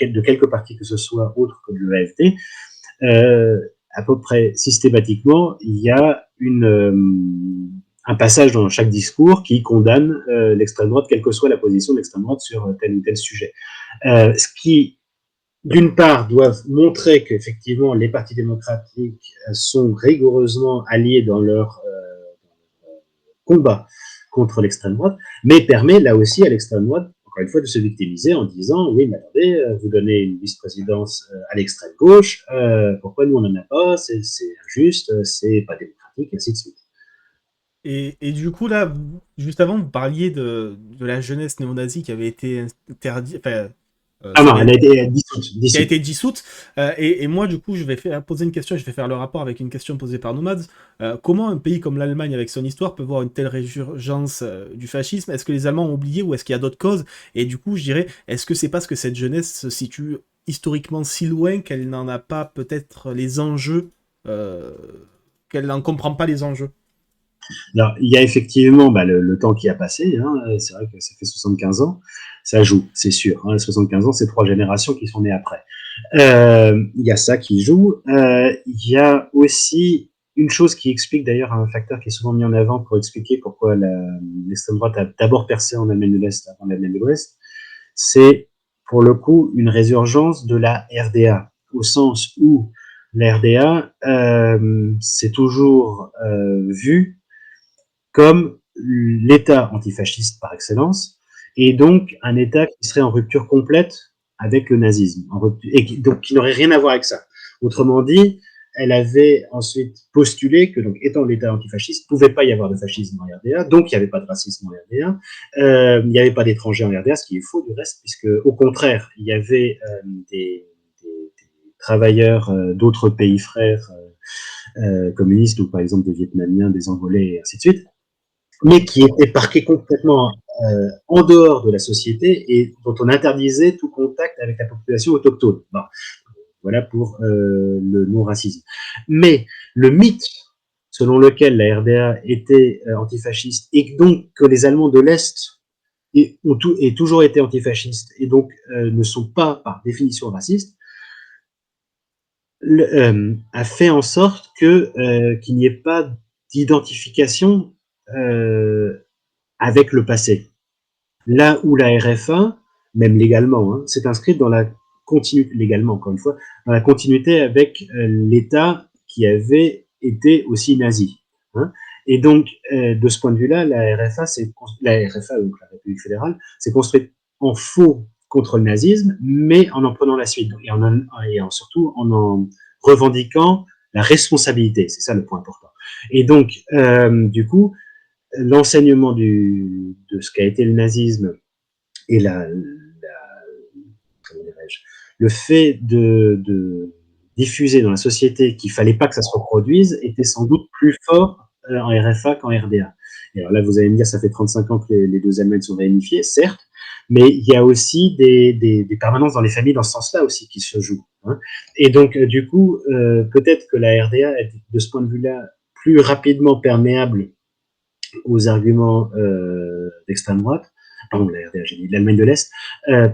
de quelque parti que ce soit autre que de l'AfD, à peu près systématiquement, il y a un passage dans chaque discours qui condamne l'extrême droite, quelle que soit la position de l'extrême droite sur tel ou tel sujet. Ce qui, d'une part, doivent montrer qu'effectivement les partis démocratiques sont rigoureusement alliés dans leur combat contre l'extrême droite, mais permet là aussi à l'extrême droite, encore une fois, de se victimiser en disant oui, mais attendez, vous donnez une vice-présidence à l'extrême gauche, pourquoi nous on n'en a pas, c'est injuste, c'est pas démocratique, et ainsi de suite. et du coup, là, juste avant, vous parliez de la jeunesse néo-nazie qui avait été interdite, enfin, Ah ça non, elle avait, a été dissoute. qui a dissoute. été dissoute. Et moi, du coup, je vais poser une question, et je vais faire le rapport avec une question posée par Nomads. Comment un pays comme l'Allemagne, avec son histoire, peut voir une telle résurgence du fascisme? Est-ce que les Allemands ont oublié, ou est-ce qu'il y a d'autres causes? Et du coup, je dirais, est-ce que c'est parce que cette jeunesse se situe historiquement si loin qu'elle n'en a pas peut-être les enjeux, euh, qu'elle n'en comprend pas les enjeux? Alors, il y a effectivement le temps qui a passé, hein, c'est vrai que ça fait 75 ans, ça joue, c'est sûr. Hein, 75 ans, c'est 3 générations qui sont nées après. Il y a ça qui joue. Il y a aussi une chose qui explique d'ailleurs un facteur qui est souvent mis en avant pour expliquer pourquoi l'extrême droite a d'abord percé en Allemagne de l'Est avant l'Allemagne de l'Ouest, c'est pour le coup une résurgence de la RDA, au sens où la RDA c'est toujours vu comme l'État antifasciste par excellence, et donc un État qui serait en rupture complète avec le nazisme, et donc qui n'aurait rien à voir avec ça. Autrement dit, elle avait ensuite postulé que, donc, étant l'État antifasciste, il ne pouvait pas y avoir de fascisme en RDA, donc il n'y avait pas de racisme en RDA, il n'y avait pas d'étrangers en RDA, ce qui est faux du reste, puisque au contraire, il y avait des travailleurs d'autres pays frères communistes, ou par exemple des Vietnamiens, des Angolais, et ainsi de suite, mais qui étaient parqués complètement en dehors de la société et dont on interdisait tout contact avec la population autochtone. Bon, voilà pour le non-racisme. Mais le mythe selon lequel la RDA était antifasciste et donc que les Allemands de l'Est ont toujours été antifascistes et donc ne sont pas par définition racistes, a fait en sorte qu'il n'y ait pas d'identification avec le passé. Là où la RFA, même légalement, hein, s'est inscrite dans la continuité, légalement encore une fois, dans la continuité avec l'État qui avait été aussi nazi. Hein. Et donc, de ce point de vue-là, la RFA, donc la République fédérale, s'est construite en faux contre le nazisme, mais en prenant la suite, surtout en revendiquant la responsabilité. C'est ça le point important. Et donc, du coup, l'enseignement de ce qu'a été le nazisme et le fait de diffuser dans la société qu'il fallait pas que ça se reproduise était sans doute plus fort en RFA qu'en RDA. Et alors là, vous allez me dire, ça fait 35 ans que les deux Allemagne sont réunifiées, certes, mais il y a aussi des permanences dans les familles dans ce sens-là aussi qui se jouent. Hein. Et donc, du coup, peut-être que la RDA est, de ce point de vue-là, plus rapidement perméable aux arguments d'extrême droite, pardon, la RDA, j'ai dit, de l'Allemagne de l'Est,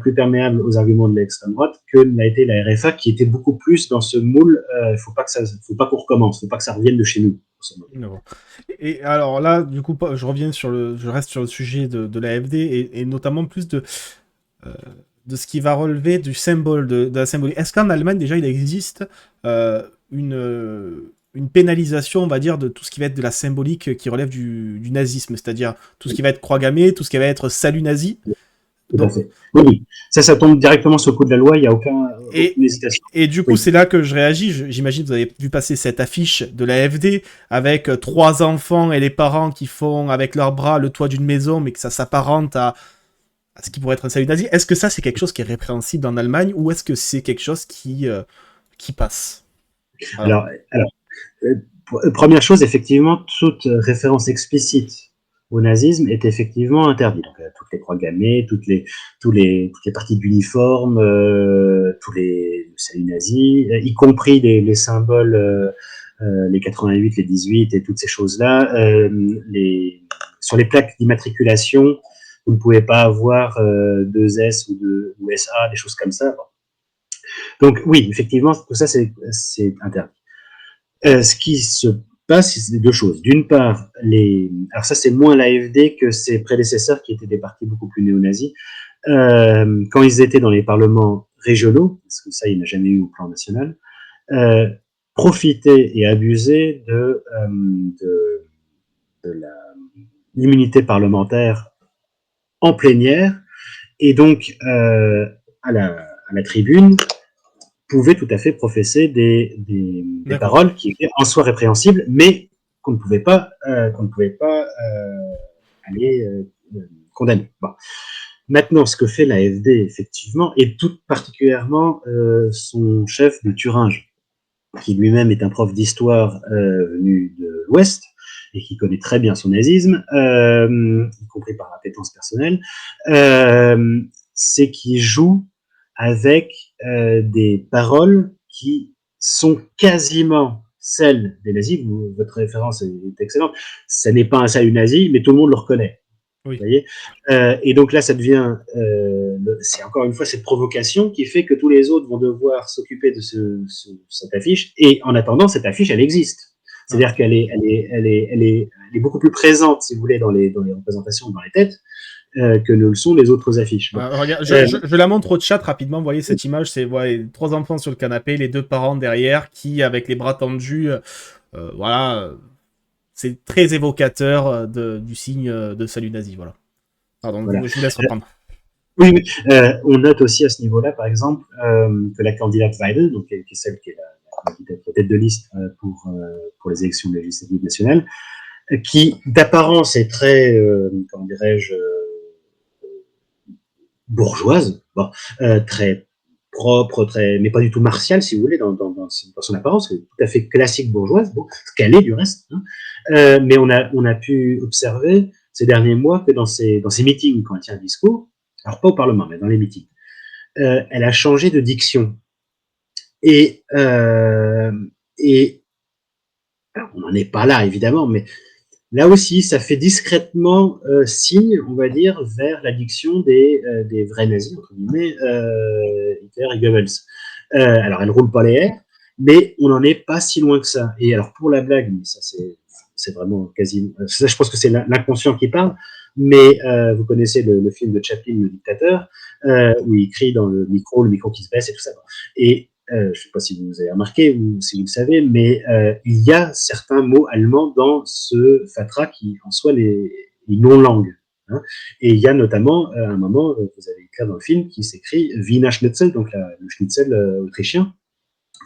plus perméable aux arguments de l'extrême droite que l'a été la RFA, qui était beaucoup plus dans ce moule. Faut pas qu'on recommence, faut pas que ça revienne de chez nous. Non. Et alors là, du coup, je reste sur le sujet de la FD et notamment plus de ce qui va relever du symbole, de la symbolique. Est-ce qu'en Allemagne, déjà, il existe une pénalisation, on va dire, de tout ce qui va être de la symbolique qui relève du nazisme, c'est-à-dire tout ce qui va être croix gammée, tout ce qui va être salut nazi. Tout à fait. Oui, ça tombe directement sur le coup de la loi, il n'y a aucune hésitation. Et du coup, c'est là que je réagis. J'imagine que vous avez vu passer cette affiche de la FD avec 3 enfants et les parents qui font avec leurs bras le toit d'une maison, mais que ça s'apparente à ce qui pourrait être un salut nazi. Est-ce que ça, c'est quelque chose qui est répréhensible en Allemagne ou est-ce que c'est quelque chose qui passe? Alors première chose, effectivement, toute référence explicite au nazisme est effectivement interdite. Donc, toutes les croix gammées, toutes les parties d'uniforme, tous les saluts nazis, y compris les symboles, les 88, les 18 et toutes ces choses-là. Sur les plaques d'immatriculation, vous ne pouvez pas avoir 2S ou SA, des choses comme ça. Donc oui, effectivement, tout ça c'est interdit. Ce qui se passe, c'est deux choses. D'une part, alors ça c'est moins l'AfD que ses prédécesseurs qui étaient des partis beaucoup plus néo-nazis. Quand ils étaient dans les parlements régionaux, parce que ça il n'a jamais eu au plan national, profitaient et abusaient de l'immunité parlementaire en plénière et donc à la tribune pouvait tout à fait professer des paroles qui étaient en soi répréhensibles, mais qu'on ne pouvait pas aller condamner. Bon. Maintenant, ce que fait l'AfD, effectivement, et tout particulièrement son chef de Thuringe, qui lui-même est un prof d'histoire venu de l'Ouest, et qui connaît très bien son nazisme, y compris par appétence personnelle, c'est qu'il joue avec des paroles qui sont quasiment celles des nazis. Votre référence est excellente. Ce n'est pas un salut nazi, mais tout le monde le reconnaît. Oui. Vous voyez, et donc là, ça devient, c'est encore une fois cette provocation qui fait que tous les autres vont devoir s'occuper de cette affiche. Et en attendant, cette affiche, elle existe. C'est-à-dire qu'elle est beaucoup plus présente, si vous voulez, dans les représentations, dans les têtes, que ne le sont les autres affiches. Bon. Regarde, je la montre au chat rapidement. Vous voyez cette image, c'est trois enfants sur le canapé, les deux parents derrière qui, avec les bras tendus, voilà, c'est très évocateur du signe de salut nazi. Voilà. Pardon, voilà. Je vous laisse reprendre. Oui, on note aussi à ce niveau-là, par exemple, que la candidate Weidel, donc qui est celle qui est la tête de liste pour les élections législatives nationales, qui d'apparence est très, comment dirais-je, bourgeoise, bon, très propre, mais pas du tout martiale, si vous voulez, dans son apparence, tout à fait classique bourgeoise, bon, ce qu'elle est du reste. Hein. Mais on a pu observer ces derniers mois que dans ses meetings, quand elle tient un discours, alors pas au Parlement, mais dans les meetings, elle a changé de diction. Et alors, on n'en est pas là, évidemment, mais là aussi, ça fait discrètement signe, on va dire, vers l'addiction des vrais nazis, entre guillemets, Hitler et Goebbels. Alors, elle roule pas les airs, mais on n'en est pas si loin que ça. Et alors, pour la blague, mais ça, c'est vraiment quasi... Ça, je pense que c'est l'inconscient qui parle, mais vous connaissez le film de Chaplin, Le Dictateur, où il crie dans le micro qui se baisse et tout ça. Et je ne sais pas si vous avez remarqué ou si vous le savez, mais il y a certains mots allemands dans ce fatras qui en soi les non-langues. Hein. Et il y a notamment, à un moment, vous avez écrit dans le film, qui s'écrit Wiener Schnitzel, donc le schnitzel autrichien,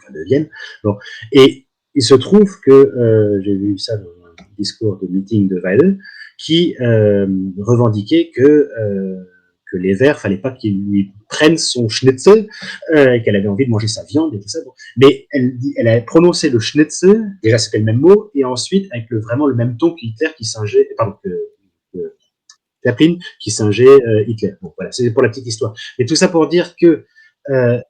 enfin de Vienne. Bon. Et il se trouve que, j'ai vu ça dans un discours de meeting de Weidel, qui revendiquait que les Verts, fallait pas qu'ils lui prennent son schnitzel, qu'elle avait envie de manger sa viande et tout ça. Bon. Mais elle a prononcé le schnitzel, déjà c'était le même mot, et ensuite avec vraiment le même ton qu'Hitler qui singeait, pardon, que Chaplin qui singeait Hitler. Bon, voilà, c'est pour la petite histoire. Mais tout ça pour dire que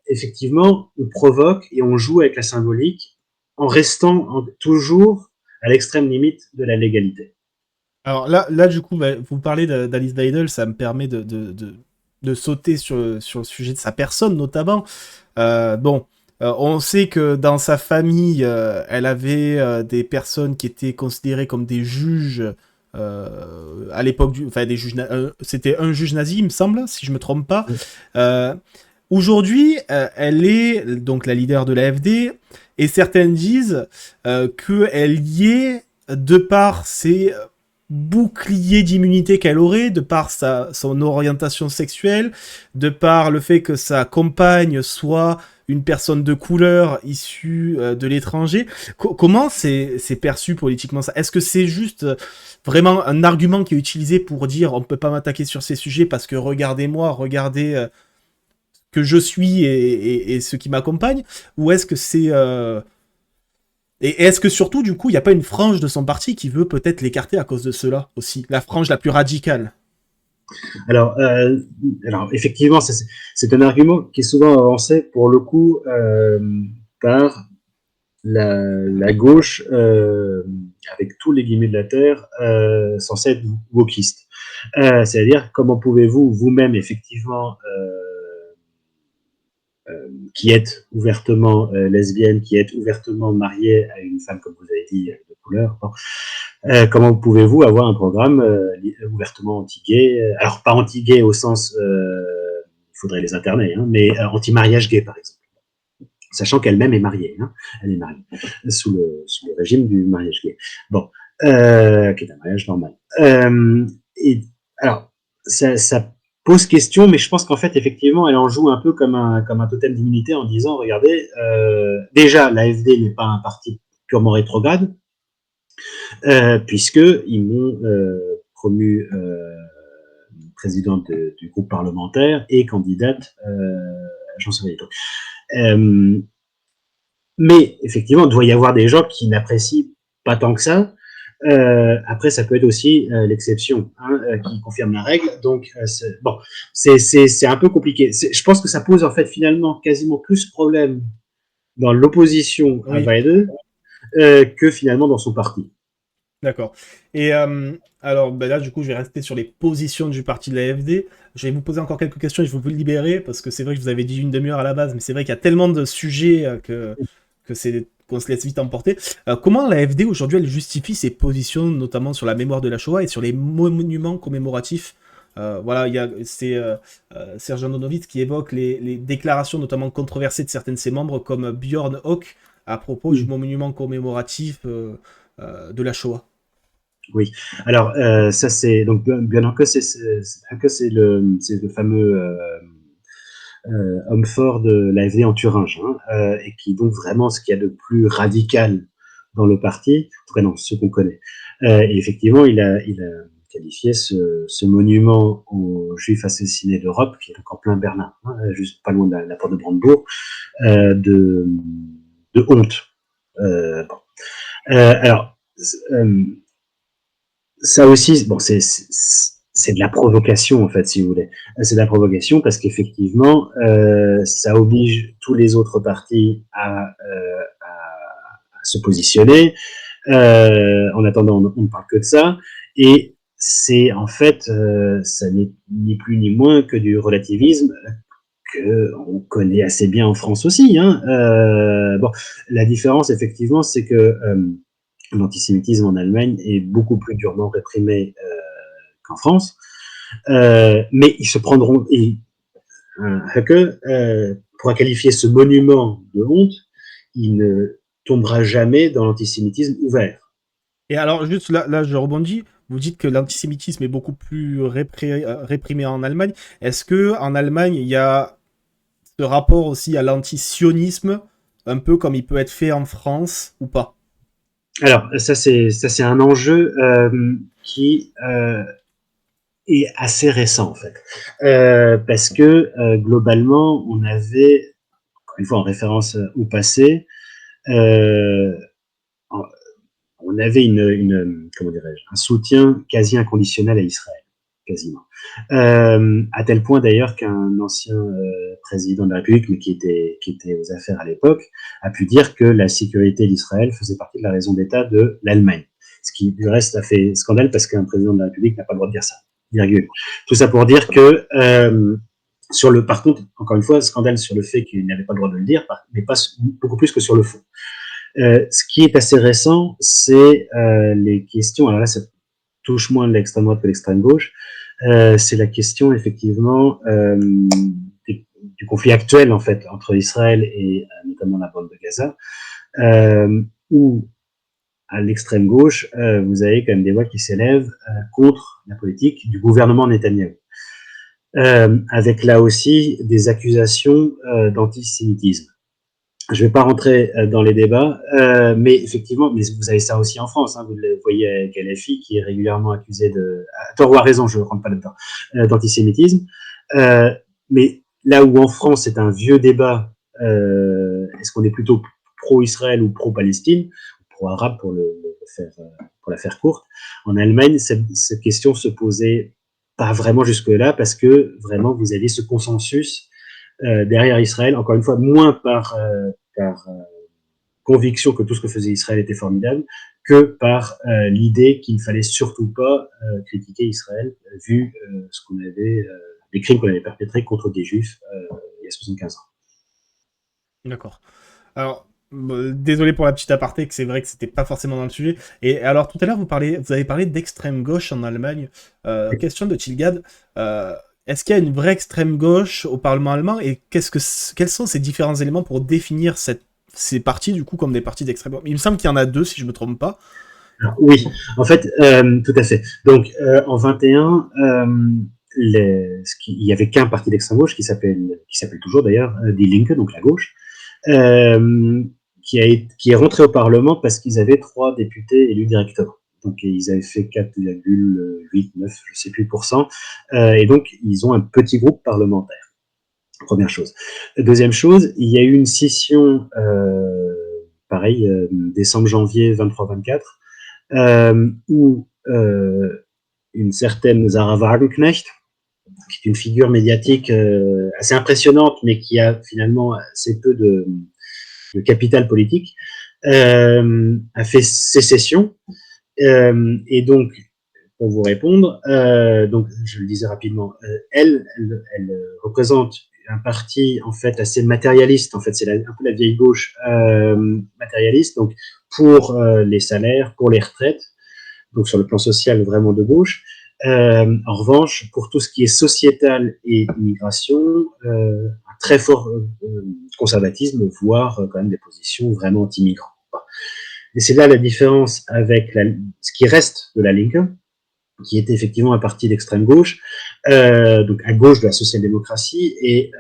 effectivement, on provoque et on joue avec la symbolique en restant toujours à l'extrême limite de la légalité. Alors là du coup, vous parlez d'Alice Weidel, ça me permet de sauter sur le sujet de sa personne, notamment. On sait que dans sa famille, elle avait des personnes qui étaient considérées comme des juges à l'époque des juges. C'était un juge nazi, il me semble, si je me trompe pas. Aujourd'hui, elle est donc la leader de l'AfD, et certaines disent qu'elle y est de par ses bouclier d'immunité qu'elle aurait, de par son orientation sexuelle, de par le fait que sa compagne soit une personne de couleur issue de l'étranger. Comment c'est perçu politiquement ça? Est-ce que c'est juste vraiment un argument qui est utilisé pour dire on ne peut pas m'attaquer sur ces sujets parce que regardez-moi, regardez que je suis et ce qui m'accompagne? Ou est-ce que c'est... Et est-ce que surtout, du coup, il n'y a pas une frange de son parti qui veut peut-être l'écarter à cause de cela aussi? La frange la plus radicale. Alors effectivement, c'est un argument qui est souvent avancé, pour le coup, par la gauche, avec tous les guillemets de la terre, censée être wokiste. C'est-à-dire, comment pouvez-vous vous-même, effectivement, qui êtes ouvertement lesbienne, qui êtes ouvertement mariée à une femme, comme vous avez dit, de couleur, bon, comment pouvez-vous avoir un programme ouvertement anti-gay, alors pas anti-gay au sens, il faudrait les interner, hein, mais anti-mariage gay, par exemple, sachant qu'elle-même est mariée, hein, elle est mariée, sous le régime du mariage gay, bon, qui est un mariage normal. Et alors, ça pose question, mais je pense qu'en fait, effectivement, elle en joue un peu comme un totem d'immunité en disant, regardez, déjà, l'AfD n'est pas un parti purement rétrograde, puisqu'ils m'ont promu présidente du groupe parlementaire et candidate à la chancellerie. Mais effectivement, il doit y avoir des gens qui n'apprécient pas tant que ça. Après, ça peut être aussi l'exception, hein, qui confirme la règle. Donc, c'est un peu compliqué. Je pense que ça pose en fait finalement quasiment plus problème dans l'opposition à Weidel que finalement dans son parti. D'accord. Et alors là, du coup, je vais rester sur les positions du parti de l'AfD. Je vais vous poser encore quelques questions et je vais vous libérer parce que c'est vrai que je vous avais dit une demi-heure à la base, mais c'est vrai qu'il y a tellement de sujets que c'est qu'on se laisse vite emporter. Comment la FD aujourd'hui elle justifie ses positions, notamment sur la mémoire de la Shoah et sur les monuments commémoratifs? Voilà, c'est Serge Antonovitz qui évoque les déclarations notamment controversées de certains de ses membres comme Björn Höck à propos du Mmh. monument commémoratif de la Shoah. Oui. Alors, ça c'est donc Björn Höcke, c'est le fameux homme fort de l'AfD en Thuringe, hein, et qui donc vraiment ce qu'il y a de plus radical dans le parti, en tout cas dans ce qu'on connaît. Et effectivement, il a qualifié ce monument aux Juifs assassinés d'Europe, qui est donc en plein Berlin, hein, juste pas loin de la porte de Brandebourg, de, de honte. Bon. Alors, euh, ça aussi, bon, c'est de la provocation en fait, si vous voulez. C'est de la provocation parce qu'effectivement, ça oblige tous les autres partis à se positionner. En attendant, on ne parle que de ça, et c'est en fait, ça n'est ni plus ni moins que du relativisme que on connaît assez bien en France aussi. Hein. Bon, la différence effectivement, c'est que l'antisémitisme en Allemagne est beaucoup plus durement réprimé qu'en France. Mais ils se prendront. Et Höcke pourra qualifier ce monument de honte, il ne tombera jamais dans l'antisémitisme ouvert. Et alors, juste là, je rebondis. Vous dites que l'antisémitisme est beaucoup plus réprimé en Allemagne. Est-ce que en Allemagne, il y a ce rapport aussi à l'antisionisme, un peu comme il peut être fait en France ou pas? Alors, ça c'est un enjeu qui est assez récent en fait, parce que globalement, on avait, encore une fois en référence au passé, euh, on avait comment dirais-je, un soutien quasi inconditionnel à Israël, quasiment. À tel point d'ailleurs qu'un ancien président de la République, mais qui était aux affaires à l'époque, a pu dire que la sécurité d'Israël faisait partie de la raison d'État de l'Allemagne. Ce qui, du reste, a fait scandale parce qu'un président de la République n'a pas le droit de dire ça. Virgule. Tout ça pour dire que, par contre, encore une fois, scandale sur le fait qu'il n'avait pas le droit de le dire, mais pas beaucoup plus que sur le fond. Ce qui est assez récent, c'est les questions. Alors là, ça touche moins l'extrême droite que l'extrême gauche. C'est la question effectivement du conflit actuel en fait entre Israël et notamment la bande de Gaza, où à l'extrême gauche, vous avez quand même des voix qui s'élèvent contre la politique du gouvernement Netanyahou, avec là aussi des accusations d'antisémitisme. Je ne vais pas rentrer dans les débats, mais effectivement, mais vous avez ça aussi en France. Hein, vous le voyez avec LFI qui est régulièrement accusé de, à tort ou à raison, je ne rentre pas là-dedans, d'antisémitisme. Mais là où en France c'est un vieux débat, est-ce qu'on est plutôt pro-Israël ou pro-Palestine, pro-arabe pour la faire courte. En Allemagne, cette question se posait pas vraiment jusque-là parce que vraiment vous aviez ce consensus derrière Israël, encore une fois, moins par conviction que tout ce que faisait Israël était formidable, que par l'idée qu'il ne fallait surtout pas critiquer Israël, vu ce qu'on avait, les crimes qu'on avait perpétrés contre des Juifs il y a 75 ans. D'accord. Alors, désolé pour la petite aparté, que c'est vrai que c'était pas forcément dans le sujet. Et alors, tout à l'heure, vous avez parlé d'extrême gauche en Allemagne. Question de Tilgad. Est-ce qu'il y a une vraie extrême gauche au Parlement allemand et quels sont ces différents éléments pour définir ces partis, du coup, comme des partis d'extrême gauche? Il me semble qu'il y en a deux, si je me trompe pas. Alors, oui, en fait, tout à fait. Donc, en 21, il y avait qu'un parti d'extrême gauche qui s'appelle toujours d'ailleurs Die Linke, donc la gauche, euh, qui est rentré au Parlement parce qu'ils avaient 3 députés élus directement. Donc ils avaient fait 4,8, 9, je sais plus %. Et donc ils ont un petit groupe parlementaire. Première chose. Deuxième chose, il y a eu une scission, pareil, décembre-janvier 23-24, où une certaine Sarah Wagenknecht, qui est une figure médiatique assez impressionnante, mais qui a finalement assez peu de capital politique, a fait sécession. Et donc, pour vous répondre, donc je le disais rapidement, elle représente un parti en fait assez matérialiste. En fait, c'est un peu la vieille gauche matérialiste. Donc pour les salaires, pour les retraites, donc sur le plan social vraiment de gauche. En revanche, pour tout ce qui est sociétal et immigration, un très fort conservatisme, voire quand même des positions vraiment anti-migrants. Et c'est là la différence avec ce qui reste de la Linke, qui était effectivement un parti d'extrême gauche, donc à gauche de la social-démocratie, et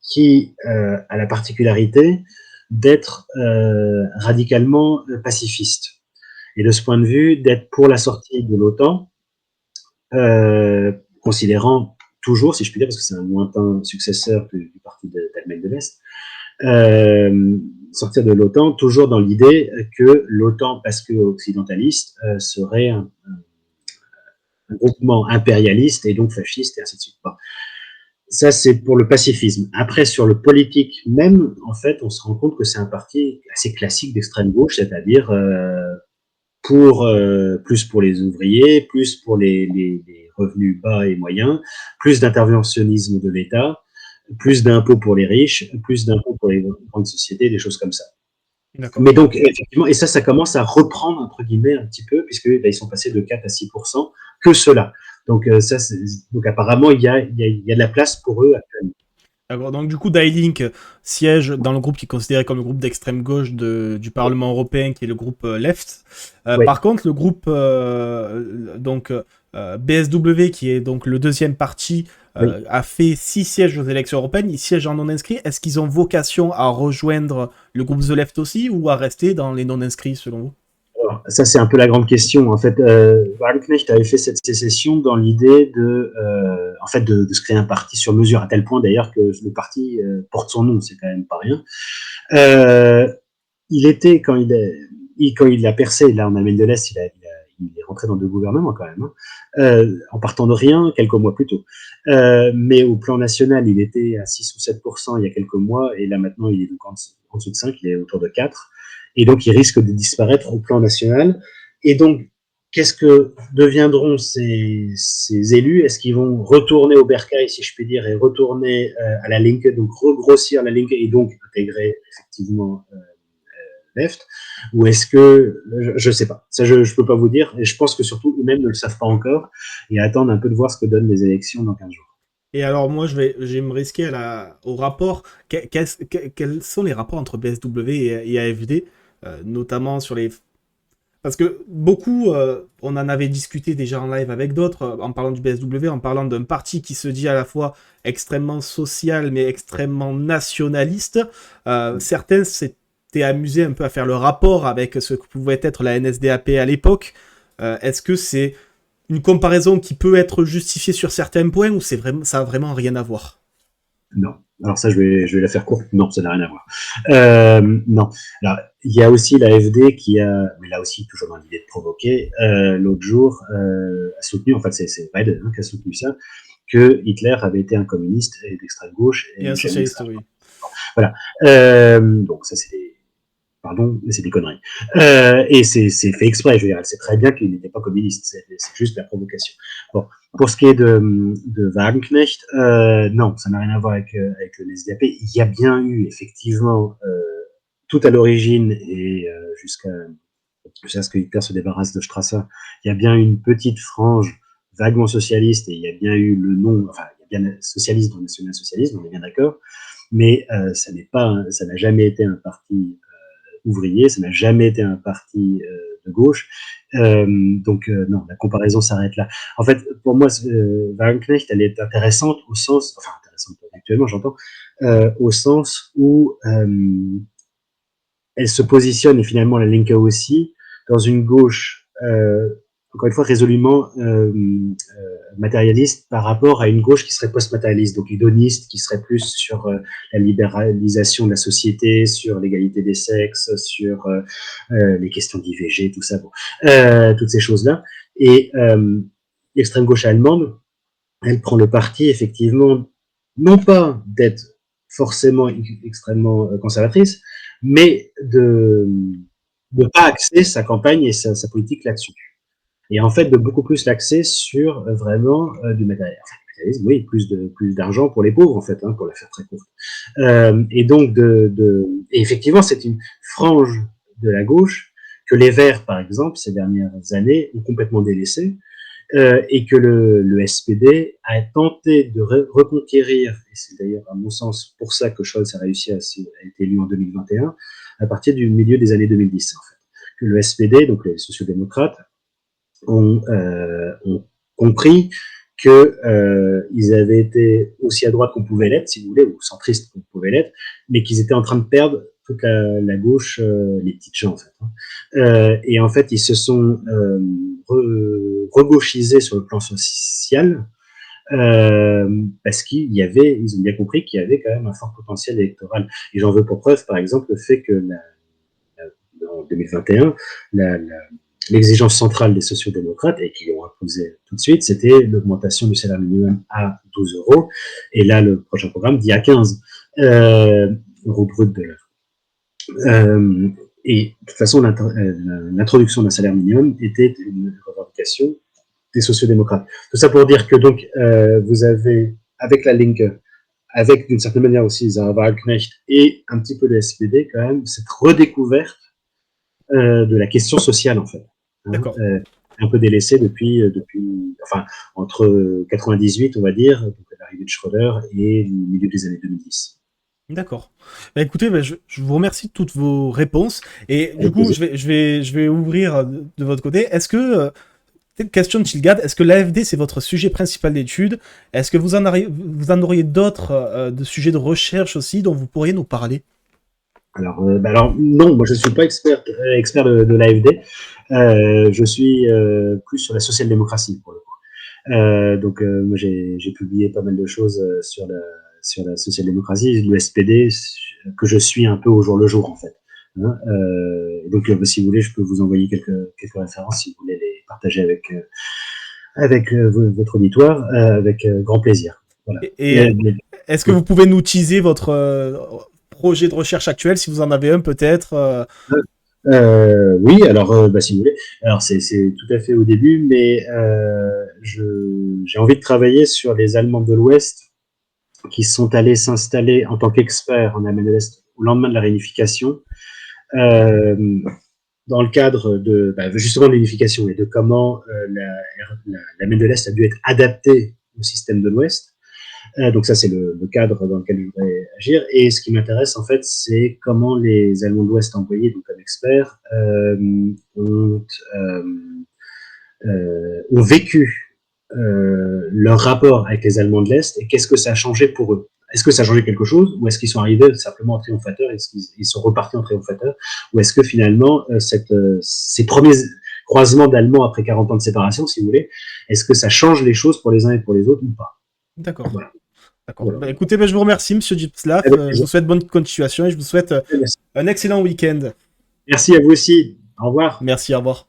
qui a la particularité d'être radicalement pacifiste. Et de ce point de vue, d'être pour la sortie de l'OTAN, considérant toujours, si je puis dire, parce que c'est un lointain successeur du parti d'Allemagne de l'Est, sortir de l'OTAN, toujours dans l'idée que l'OTAN, parce que occidentaliste, serait un groupement impérialiste et donc fasciste et ainsi de suite. Bon. Ça, c'est pour le pacifisme. Après, sur le politique même, en fait, on se rend compte que c'est un parti assez classique d'extrême gauche, c'est-à-dire plus pour les ouvriers, plus pour les revenus bas et moyens, plus d'interventionnisme de l'État, plus d'impôts pour les riches, plus d'impôts pour les grandes sociétés, des choses comme ça. D'accord. Mais donc, effectivement, et ça commence à reprendre, entre guillemets, un petit peu, puisque ils sont passés de 4 à 6%, que cela. Donc, donc apparemment, il y a de la place pour eux actuellement. D'accord. Donc du coup, Die-Link siège dans le groupe qui est considéré comme le groupe d'extrême gauche du Parlement européen, qui est le groupe Left. Oui. Par contre, le groupe BSW, qui est donc le deuxième parti, Oui. a fait 6 sièges aux élections européennes. Ils siègent en non-inscrits. Est-ce qu'ils ont vocation à rejoindre le groupe The Left aussi, ou à rester dans les non-inscrits, selon vous? Alors, ça, c'est un peu la grande question. En fait, Wagenknecht avait fait cette sécession dans l'idée en fait, de se créer un parti sur mesure, à tel point d'ailleurs que le parti porte son nom, c'est quand même pas rien. Il était, quand il a percé, là, en Allemagne de l'Est, il est rentré dans 2 gouvernements quand même, hein, en partant de rien quelques mois plus tôt. Mais au plan national, il était à 6 ou 7% il y a quelques mois, et là maintenant, il est donc en dessous de 5, il est autour de 4. Et donc, il risque de disparaître au plan national. Et donc, qu'est-ce que deviendront ces élus? Est-ce qu'ils vont retourner au bercail, si je puis dire, et retourner à la Linke, donc regrossir la Linke et donc intégrer effectivement Left, ou est-ce que je sais pas, ça je peux pas vous dire, et je pense que surtout eux-mêmes ne le savent pas encore, et attendent un peu de voir ce que donnent les élections dans 15 jours. Et alors moi, je vais me risquer au rapport. Quels sont les rapports entre BSW et AFD, notamment sur les... Parce que beaucoup, on en avait discuté déjà en live avec d'autres, en parlant du BSW, en parlant d'un parti qui se dit à la fois extrêmement social, mais extrêmement nationaliste. Certains s'étaient amusés un peu à faire le rapport avec ce que pouvait être la NSDAP à l'époque. Est-ce que c'est une comparaison qui peut être justifiée sur certains points, ou ça a vraiment rien à voir? Non. Alors ça, je vais la faire courte. Non, ça n'a rien à voir. Non. Alors, il y a aussi l'AfD qui a, mais là aussi, toujours dans l'idée de provoquer, l'autre jour, a soutenu, en fait, c'est Biden qui a soutenu ça, que Hitler avait été un communiste et d'extrême gauche Et et un jamais socialiste, extrême oui. droite. Voilà. Donc ça, pardon, mais c'est des conneries. Et c'est fait exprès, je veux dire, elle sait très bien qu'il n'était pas communiste, c'est juste la provocation. Bon, pour ce qui est de Wagenknecht, non, ça n'a rien à voir avec le NSDAP. Il y a bien eu, effectivement, tout à l'origine et jusqu'à ce que Hitler se débarrasse de Strasser, il y a bien eu une petite frange vaguement socialiste, et il y a bien eu le nom, enfin, il y a bien socialiste dans le national-socialisme, on est bien d'accord, mais ça n'a jamais été un parti ouvrier, ça n'a jamais été un parti de gauche. Donc non, la comparaison s'arrête là. En fait, pour moi, Wagenknecht, elle est intéressante au sens, enfin intéressante actuellement, j'entends, au sens où elle se positionne, et finalement la Linke aussi, dans une gauche, encore une fois, résolument matérialiste par rapport à une gauche qui serait post-matérialiste, donc hédoniste, qui serait plus sur la libéralisation de la société, sur l'égalité des sexes, sur les questions d'IVG, tout ça, bon, toutes ces choses-là. Et l'extrême gauche allemande, elle prend le parti, effectivement, non pas d'être forcément extrêmement conservatrice, mais de ne pas axer sa campagne et sa politique là-dessus. Et en fait, de beaucoup plus l'axer sur vraiment du matériel. capitalisme, oui, plus d'argent pour les pauvres, en fait, hein, pour la faire très courte. Et donc, et effectivement, c'est une frange de la gauche que les Verts, par exemple, ces dernières années, ont complètement délaissé, et que le SPD a tenté de reconquérir, et c'est d'ailleurs à mon sens pour ça que Scholz a réussi à être élu en 2021, à partir du milieu des années 2010, en fait. Que le SPD, donc les sociodémocrates, ont compris qu'ils avaient été aussi à droite qu'on pouvait l'être, si vous voulez, ou centristes qu'on pouvait l'être, mais qu'ils étaient en train de perdre toute la gauche, les petites gens, en fait. Et en fait, ils se sont regauchisés sur le plan social, parce ils ont bien compris qu'il y avait quand même un fort potentiel électoral. Et j'en veux pour preuve, par exemple, le fait que en 2021, l'exigence centrale des sociodémocrates, et qui l'ont imposé tout de suite, c'était l'augmentation du salaire minimum à 12 euros. Et là, le prochain programme dit à 15 euros brut de l'heure. Et de toute façon, l'introduction d'un salaire minimum était une revendication des sociodémocrates. Tout ça pour dire que donc vous avez, avec la Linke, avec d'une certaine manière aussi Sarah Wagenknecht et un petit peu le SPD, quand même, cette redécouverte de la question sociale, en fait. D'accord. Un peu délaissée depuis, enfin, entre 98, on va dire, donc l'arrivée de Schröder, et le milieu des années 2010. D'accord. Bah, écoutez, je vous remercie de toutes vos réponses. Et du coup, je vais ouvrir de votre côté. Est-ce que, question de Chilgad, est-ce que l'AFD, c'est votre sujet principal d'étude? Est-ce que vous en auriez d'autres de sujets de recherche aussi dont vous pourriez nous parler? Alors non, moi je ne suis pas expert de l'AFD. Je suis plus sur la social-démocratie pour le coup. Donc moi j'ai publié pas mal de choses sur la social-démocratie, le SPD, que je suis un peu au jour le jour, en fait. Donc si vous voulez, je peux vous envoyer quelques références si vous voulez les partager avec votre auditoire, avec grand plaisir. Voilà. Et est-ce que vous pouvez nous teaser votre projet de recherche actuel, si vous en avez un peut-être Oui, alors si vous voulez. Alors c'est tout à fait au début, mais j'ai envie de travailler sur les Allemands de l'Ouest qui sont allés s'installer en tant qu'experts en Allemagne de l'Est au lendemain de la réunification, dans le cadre justement de l'unification et de comment l'Allemagne de l'Est a dû être adaptée au système de l'Ouest. Donc ça, c'est le cadre dans lequel je voudrais agir. Et ce qui m'intéresse, en fait, c'est comment les Allemands de l'Ouest envoyés, donc comme experts, ont vécu leur rapport avec les Allemands de l'Est et qu'est-ce que ça a changé pour eux. Est-ce que ça a changé quelque chose ou est-ce qu'ils sont arrivés simplement en triomphateurs, est-ce qu'ils sont repartis en triomphateurs ou est-ce que finalement ces premiers croisements d'Allemands après 40 ans de séparation, si vous voulez, est-ce que ça change les choses pour les uns et pour les autres ou pas? D'accord. Voilà. D'accord. Voilà. Bah, écoutez, je vous remercie, Monsieur Dipslav. Je vous souhaite bonne continuation et je vous souhaite un excellent week-end. Merci à vous aussi. Au revoir. Merci, au revoir.